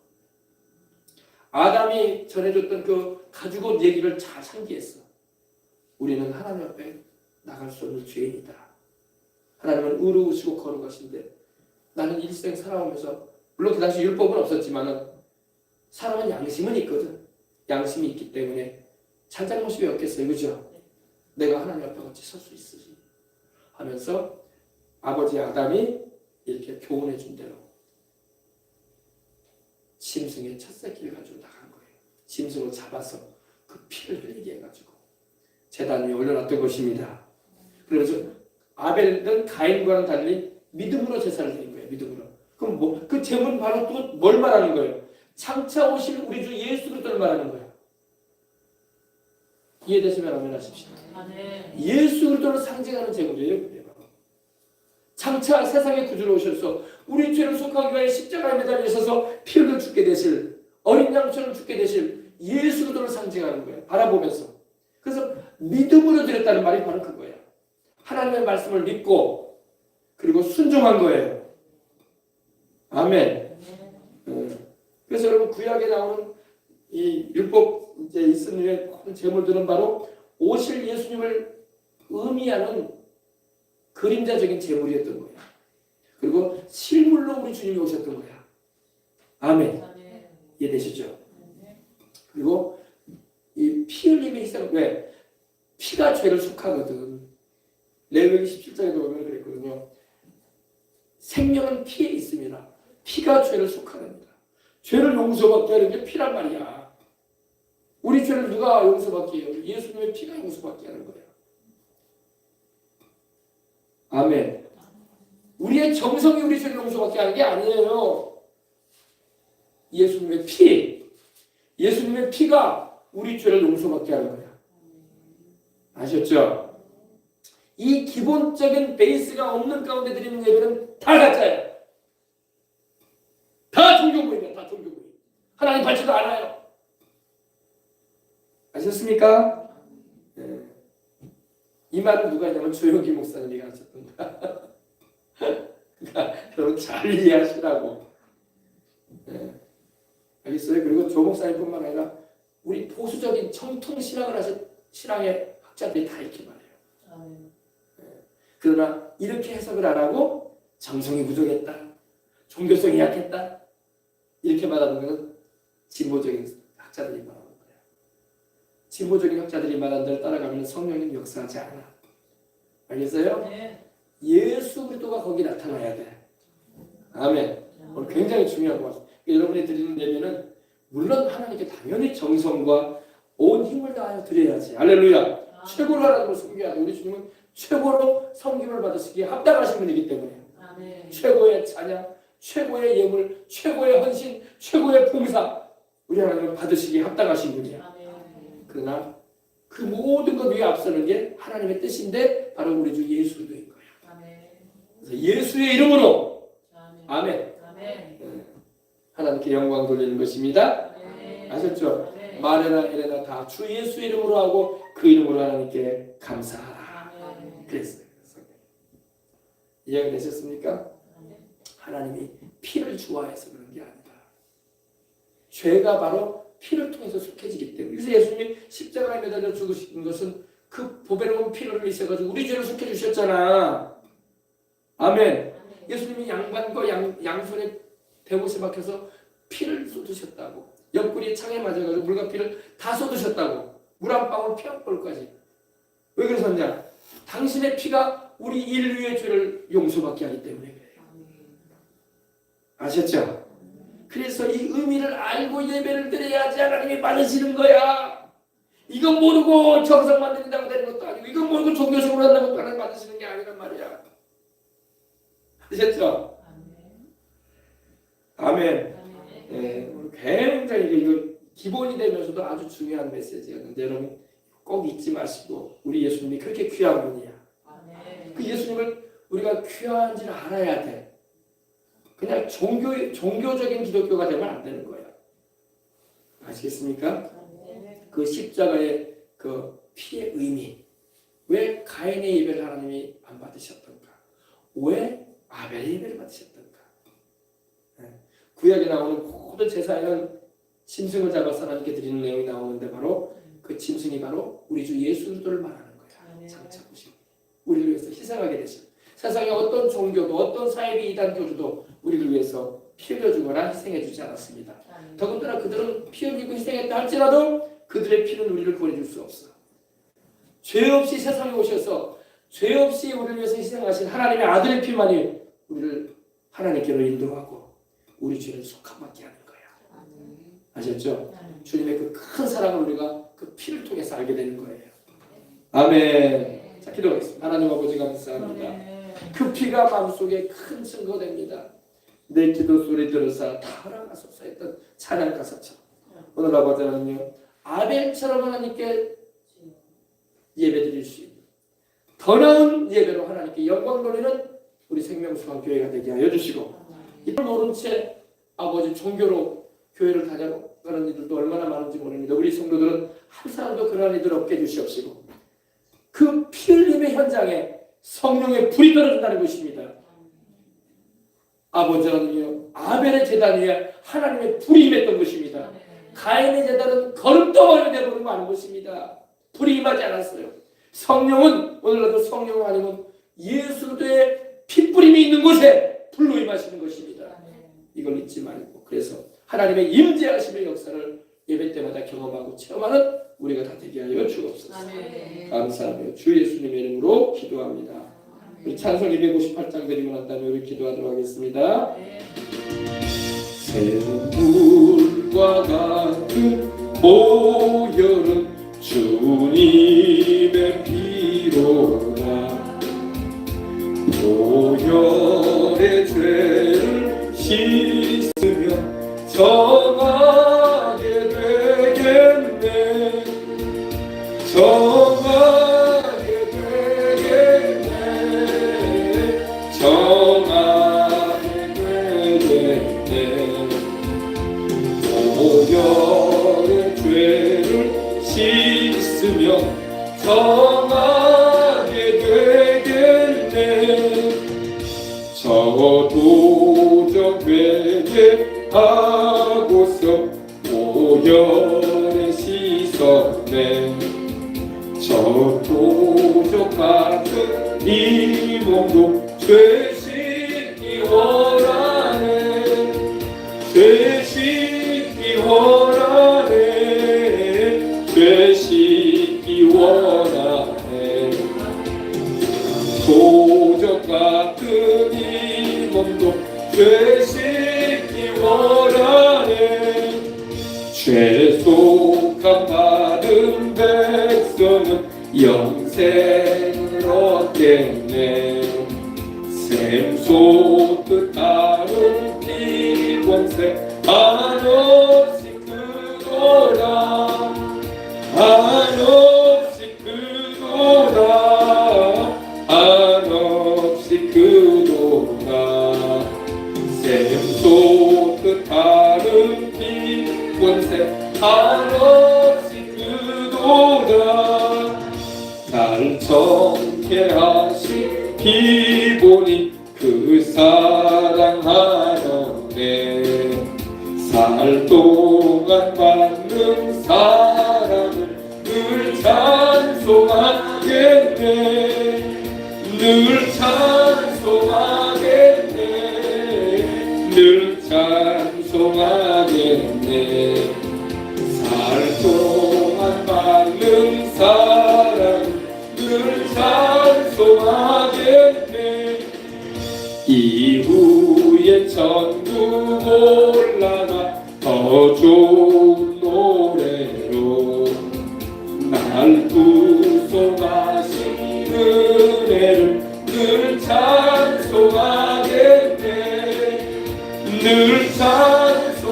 아담이 전해줬던 그 가죽옷 얘기를 잘 상기했어. 우리는 하나님 앞에 나갈 수 없는 죄인이다. 하나님은 의로우시고 거룩하신데 나는 일생 살아오면서 물론 그 당시 율법은 없었지만은 사람은 양심은 있거든. 양심이 있기 때문에 잘잘못이 왜 없겠어요. 그죠? 내가 하나님 앞에 같이 설 수 있으지 하면서 아버지 아담이 이렇게 교훈해 준 대로 짐승의 첫 새끼를 가지고 나간 거예요. 짐승을 잡아서 그 피를 흘리게 해가지고 제단 위에 올려놨던 것입니다. 그래서 아벨은 가인과는 달리 믿음으로 제사를 드린 거예요. 믿음으로. 그럼 그 제물은 바로 뭘 말하는 거예요? 장차 오실 우리 주 예수 그리스도를 말하는 거예요. 이해되시면 아멘 하십시오. 아멘. 예수 그리스도를 상징하는 제물이에요. 그게 바로. 장차 세상의 구주로 오셔서 우리 죄를 속하기 위해 십자가에 매달려 있어서 피 흘려 죽게 되실 어린 양처럼 죽게 되실 예수 그리스도를 상징하는 거예요. 바라보면서. 그래서 믿음으로 드렸다는 말이 바로 그거예요. 하나님의 말씀을 믿고 그리고 순종한 거예요. 아멘. 그래서 여러분 구약에 나오는 이 율법 이제 있으는 모든 제물들은 바로 오실 예수님을 의미하는 그림자적인 제물이었던 거예요. 그리고 실물로 우리 주님이 오셨던 거야. 아멘. 이해되시죠? 그리고 이 피 흘림의 희생, 왜? 피가 죄를 속하거든. 레위기 17장에도 보면 그랬거든요. 생명은 피에 있습니다. 피가 죄를 속하느니라. 죄를 용서받게 하는 게 피란 말이야. 우리 죄를 누가 용서받게 해요? 예수님의 피가 용서받게 하는 거야. 아멘. 우리의 정성이 우리 죄를 용서받게 하는 게 아니에요. 예수님의 피, 예수님의 피가 우리 죄를 용서받게 하는 거야. 아셨죠? 이 기본적인 베이스가 없는 가운데 드리는 예배는 다 가짜예요. 다 종교구입니다. 다 종교구입. 하나님 받지도 않아요. 아셨습니까? 네. 이 말은 누가 했냐면 조용기 목사님이 하셨던 거야. 그러니까 여러분 잘 이해하시라고. 네. 알겠어요? 그리고 조 목사님뿐만 아니라 우리 보수적인 정통 신앙을 하신 신앙의 학자들이 다 이렇게 말해요. 네. 그러나 이렇게 해석을 안 하고 정성이 부족했다, 종교성이 약했다 이렇게 말하는 것은 진보적인 학자들이 말하는 거예요. 진보적인 학자들이 말하는 대로 따라가면 성령님 역사하지 않아. 알겠어요? 네. 예수 그리스도가 거기 나타나야 돼. 아멘. 오늘 굉장히 중요한 것 같아요. 여러분이 드리는 예배는 물론 하나님께 당연히 정성과 온 힘을 다하여 드려야지. 할렐루야. 최고로 하나님을 섬겨야 돼. 우리 주님은 최고로 섬김을 받으시기에 합당하신 분이기 때문에 아멘. 최고의 찬양, 최고의 예물, 최고의 헌신, 최고의 봉사 우리 하나님을 받으시기에 합당하신 분이야. 아멘. 그러나 그 모든 것 위에 앞서는 게 하나님의 뜻인데 바로 우리 주 예수 그리스도인 거야. 아멘. 그래서 예수의 이름으로 아멘. 아멘. 아멘. 하나님께 영광 돌리는 것입니다. 아멘. 아셨죠? 아멘. 말에나 이래나 다 주 예수 이름으로 하고 그 이름으로 하나님께 감사하라. 아멘. 그랬어요. 이해가 되셨습니까? 아멘. 하나님이 피를 좋아해서 그런 게 아니다. 죄가 바로 피를 통해서 속해지기 때문에. 그래서 예수님이 십자가에 매달려 죽으신 것은 그 보배로운 피를 흘리셔가지고 우리 죄를 속해주셨잖아. 아멘. 예수님이 양반과 양손에 대못에 박혀서 피를 쏟으셨다고. 옆구리 창에 맞아가지고 물과 피를 다 쏟으셨다고. 물 한 방울 피 한 방울까지. 왜 그러셨냐? 당신의 피가 우리 인류의 죄를 용서받게 하기 때문에 그래요. 아셨죠? 그래서 이 의미를 알고 예배를 드려야지 하나님이 받으시는 거야. 이건 모르고 정성만 드린다고 되는 것도 아니고 이건 모르고 종교적으로 한다고 하나님 받으시는 게 아니란 말이야. 아셨죠? 아멘. 네, 굉장히 이거 기본이 되면서도 아주 중요한 메시지였는데 여러분 꼭 잊지 마시고 우리 예수님이 그렇게 귀한 분이야. 그 예수님을 우리가 귀한지를 알아야 돼. 그냥 종교적인 기독교가 되면 안 되는 거야. 아시겠습니까? 그 십자가의 그 피의 의미. 왜 가인의 예배를 하나님이 안 받으셨던가? 왜 아벨의 예배를 받으셨던가? 구약에 나오는 모든 제사에는 짐승을 잡아서 하나님께 드리는 내용이 나오는데 바로 그 짐승이 바로 우리 주 예수 그리스도를 말하는 거야. 장차 오시고 우리를 위해서 희생하게 되신 세상의 어떤 종교도 어떤 사이비 이단 교주도 우리를 위해서 피 흘려주거나 희생해주지 않았습니다. 더군다나 그들은 피 흘리고 희생했다 할지라도 그들의 피는 우리를 구원해줄 수 없어. 죄 없이 세상에 오셔서 죄 없이 우리를 위해서 희생하신 하나님의 아들의 피만이 우리를 하나님께로 인도하고 우리 죄를 속함받게 하는 거야. 아셨죠? 주님의 그 큰 사랑을 우리가 그 피를 통해서 알게 되는 거예요. 아멘. 자, 기도하겠습니다. 하나님 아버지 감사합니다. 그 피가 마음속에 큰 증거됩니다. 내 기도 소리 들으사 다 허락하소서 했던 찬양 가사처럼 오늘 아버지 하나님요 아벨처럼 하나님께 예배드릴 수 있는 더 나은 예배로 하나님께 영광 돌리는 우리 생명수강 교회가 되게 하여 주시고 이걸 모른 채 아버지 종교로 교회를 다녀가는 이들도 얼마나 많은지 모릅니다. 우리 성도들은 한 사람도 그러한 이들 없게 해주시옵시고 그 피 흘림의 현장에 성령의 불이 떨어진다는 것입니다. 아버지 하나님이여 아벨의 제단 위에 하나님의 불이 임했던 것입니다. 가인의 제단은 거름덩어리로 되어버린 거 아닌 것입니다. 불이 임하지 않았어요. 성령은 오늘날도 성령 아니면 예수 그리스도의 핏뿌림이 있는 곳에 불로 임하시는 것입니다. 이걸 잊지 말고 그래서 하나님의 임재하심의 역사를 예배 때마다 경험하고 체험하는 우리가 다 되게 하여 주옵소서. 감사하며 주 예수님의 이름으로 기도합니다. 우리 찬송 258장 드리고 난 다음에 우리 기도하도록 하겠습니다. 샘물과 같은 보혈은 주님의 피로다. 보혈의 죄를 씻으며 정하게 되겠네. 정하게 되겠네. 정하게 되겠네. 보혈의 죄를 씻으며 정하게 되겠네. 저도적 회개하고서 보혈에 씻었네. 저도적 같은 이 몸도 죄 씻기 원하네. 죄 씻기 원하네. 죄 씻기 원하네. 도적 같은 이 몸도 죄 씻기 원하네. 죄속함 받은 백성은 영생을 얻겠네. 샘솟듯 하는 피곤새 한없이 크도다. 한없이 크도다. 한없이 크도다. 샘솟듯 하는 피곤새 한없이 크도다. 날 정케 하신 기본이 그 사랑하였네. 살 동안 받는 사랑을 늘 찬송하겠네. 늘 찬송하겠네. 늘 찬송하겠네. 살 동안 받는 사랑을 늘 찬송하겠네. 이후에 천국 올라가 더 좋은 노래로 날 구속하신 은혜를 늘 찬송하겠네. 늘 찬송하겠네.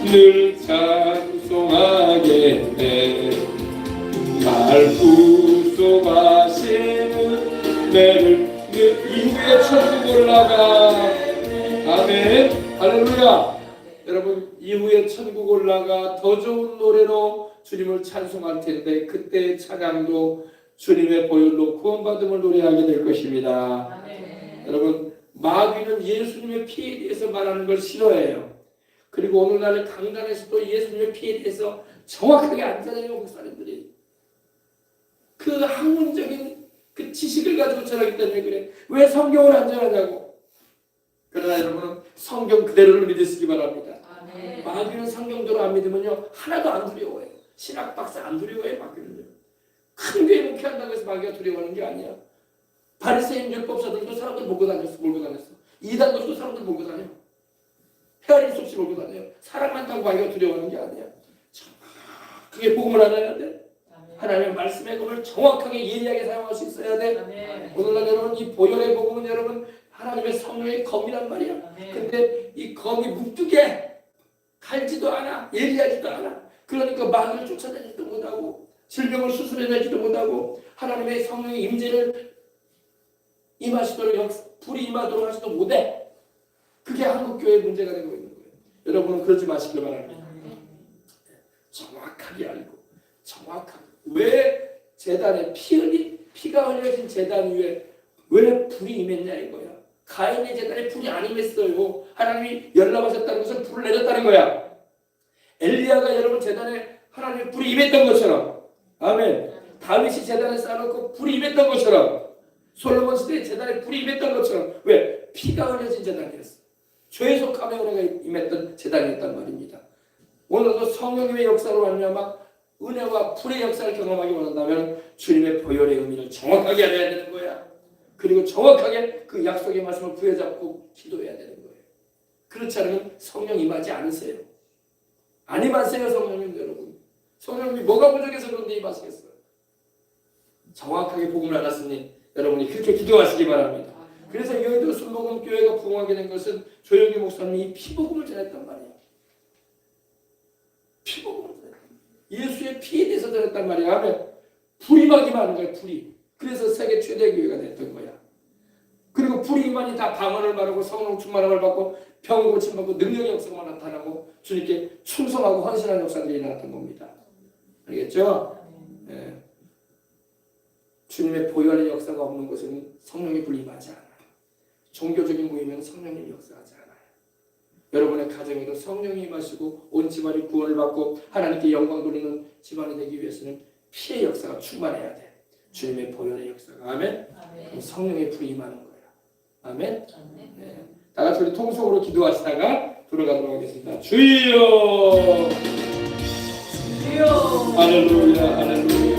늘 찬송하겠네. 날 구속하신 은혜를 이후에 천국 올라가. 아멘. 할렐루야. 여러분 이후에 천국 올라가 더 좋은 노래로 주님을 찬송할 텐데 그때 찬양도 주님의 보혈로 구원받음을 노래하게 될 것입니다. 여러분 마귀는 예수님의 피에 대해서 말하는 걸 싫어해요. 그리고 오늘날 강단에서도 예수님의 피에 대해서 정확하게 안전해요. 목사님들이 그 학문적인 그 지식을 가지고 전하기 때문에 그래. 왜 성경을 안 전하냐고. 그러나 여러분은 성경 그대로를 믿으시기 바랍니다. 마귀는 성경대로 안 믿으면요 하나도 안 두려워해요. 신학 박사 안 두려워해요. 마귀는요. 큰 교회 목회한다고 해서 마귀가 두려워하는 게 아니야. 바리새인 율법사들도 사람들 몰고 다녔어. 이단들도 사람들 몰고 다녀. 헤아릴 수 없이 몰고 다녀요. 사랑만 타고 마귀가 두려워하는 게 아니야. 그게 복음을 알아야 돼. 하나님의 말씀의 법을 정확하게 예리하게 사용할 수 있어야 돼. 오늘날 여러분 이 보혈의 복음은 여러분 하나님의 성령의 검이란 말이야. 아멘. 근데 이 검이 묵뚝에 갈지도 않아, 예리하지도 않아. 그러니까 마귀를 쫓아내지도 못하고 질병을 수술해내지도 못하고 하나님의 성령의 임재를 임하시도록 불이 임하도록 하지도 못해. 그게 한국교회의 문제가 되고 있는 거예요. 여러분은 그러지 마시길 바랍니다. 정확하게 알고 정확하게 왜 제단에 피가 흘려진 제단 위에 왜 불이 임했냐 이거야. 가인의 제단에 불이 안 임했어요. 하나님이 연락하셨다는 것은 불을 내렸다는 거야. 엘리야가 여러분 제단에 하나님의 불이 임했던 것처럼, 아멘. 다윗이 제단에 쌓아놓고 불이 임했던 것처럼, 솔로몬 시대에 제단에 불이 임했던 것처럼, 왜? 피가 흘려진 제단이었어. 죄에 속함의 은혜가 임했던 제단이었단 말입니다. 오늘도 성령님의 역사로 말미암아 은혜와 불의 역사를 경험하기 원한다면 주님의 보혈의 의미를 정확하게 알아야 되는 거야. 그리고 정확하게 그 약속의 말씀을 부여잡고 기도해야 되는 거예요. 그렇지 않으면 성령 임하지 않으세요. 안 임하세요, 성령님 여러분. 성령님이 뭐가 부족해서 그런데 임하시겠어요. 정확하게 복음을 알았으니 여러분이 그렇게 기도하시기 바랍니다. 그래서 여의도 순복음 교회가 부흥하게 된 것은 조영기 목사님이 피복음을 전했단 말이에요. 피복음을 전했단 말이에요. 예수의 피에 대해서 전했단 말이에요. 하면 불이 막 임하는 거예요. 불이. 그래서 세계 최대 교회가 됐던 거야. 그리고 불이 임하니 다 방언을 말하고 성령 충만함을 받고 병 고침받고 능력의 역사가 나타나고 주님께 충성하고 헌신하는 역사들이 일어났던 겁니다. 알겠죠? 네. 주님의 보혈의 역사가 없는 것은 성령의 불이 임하지 않아요. 종교적인 모임은 성령님이 역사하지 않아요. 여러분의 가정에도 성령이 임하시고 온 집안이 구원을 받고 하나님께 영광 돌리는 집안이 되기 위해서는 피의 역사가 충만해야 돼. 주님의 보혈의 역사가. 아멘? 아멘. 성령의 불이 임하는 거예요. 아멘? 아멘. 네. 다 같이 우리 통속으로 기도하시다가 돌아가도록 하겠습니다. 주여! 주여. 할렐루야, 할렐루야.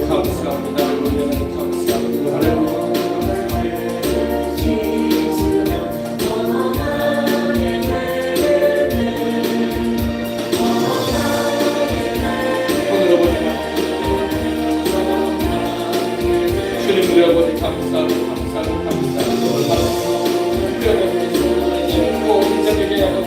감사합니다. 할렐루야, 감사합니다. 할렐루야. 주님 아버지 감사합니다. 감사합니다. 감사합니다. 우리 아버지 신고 인자에게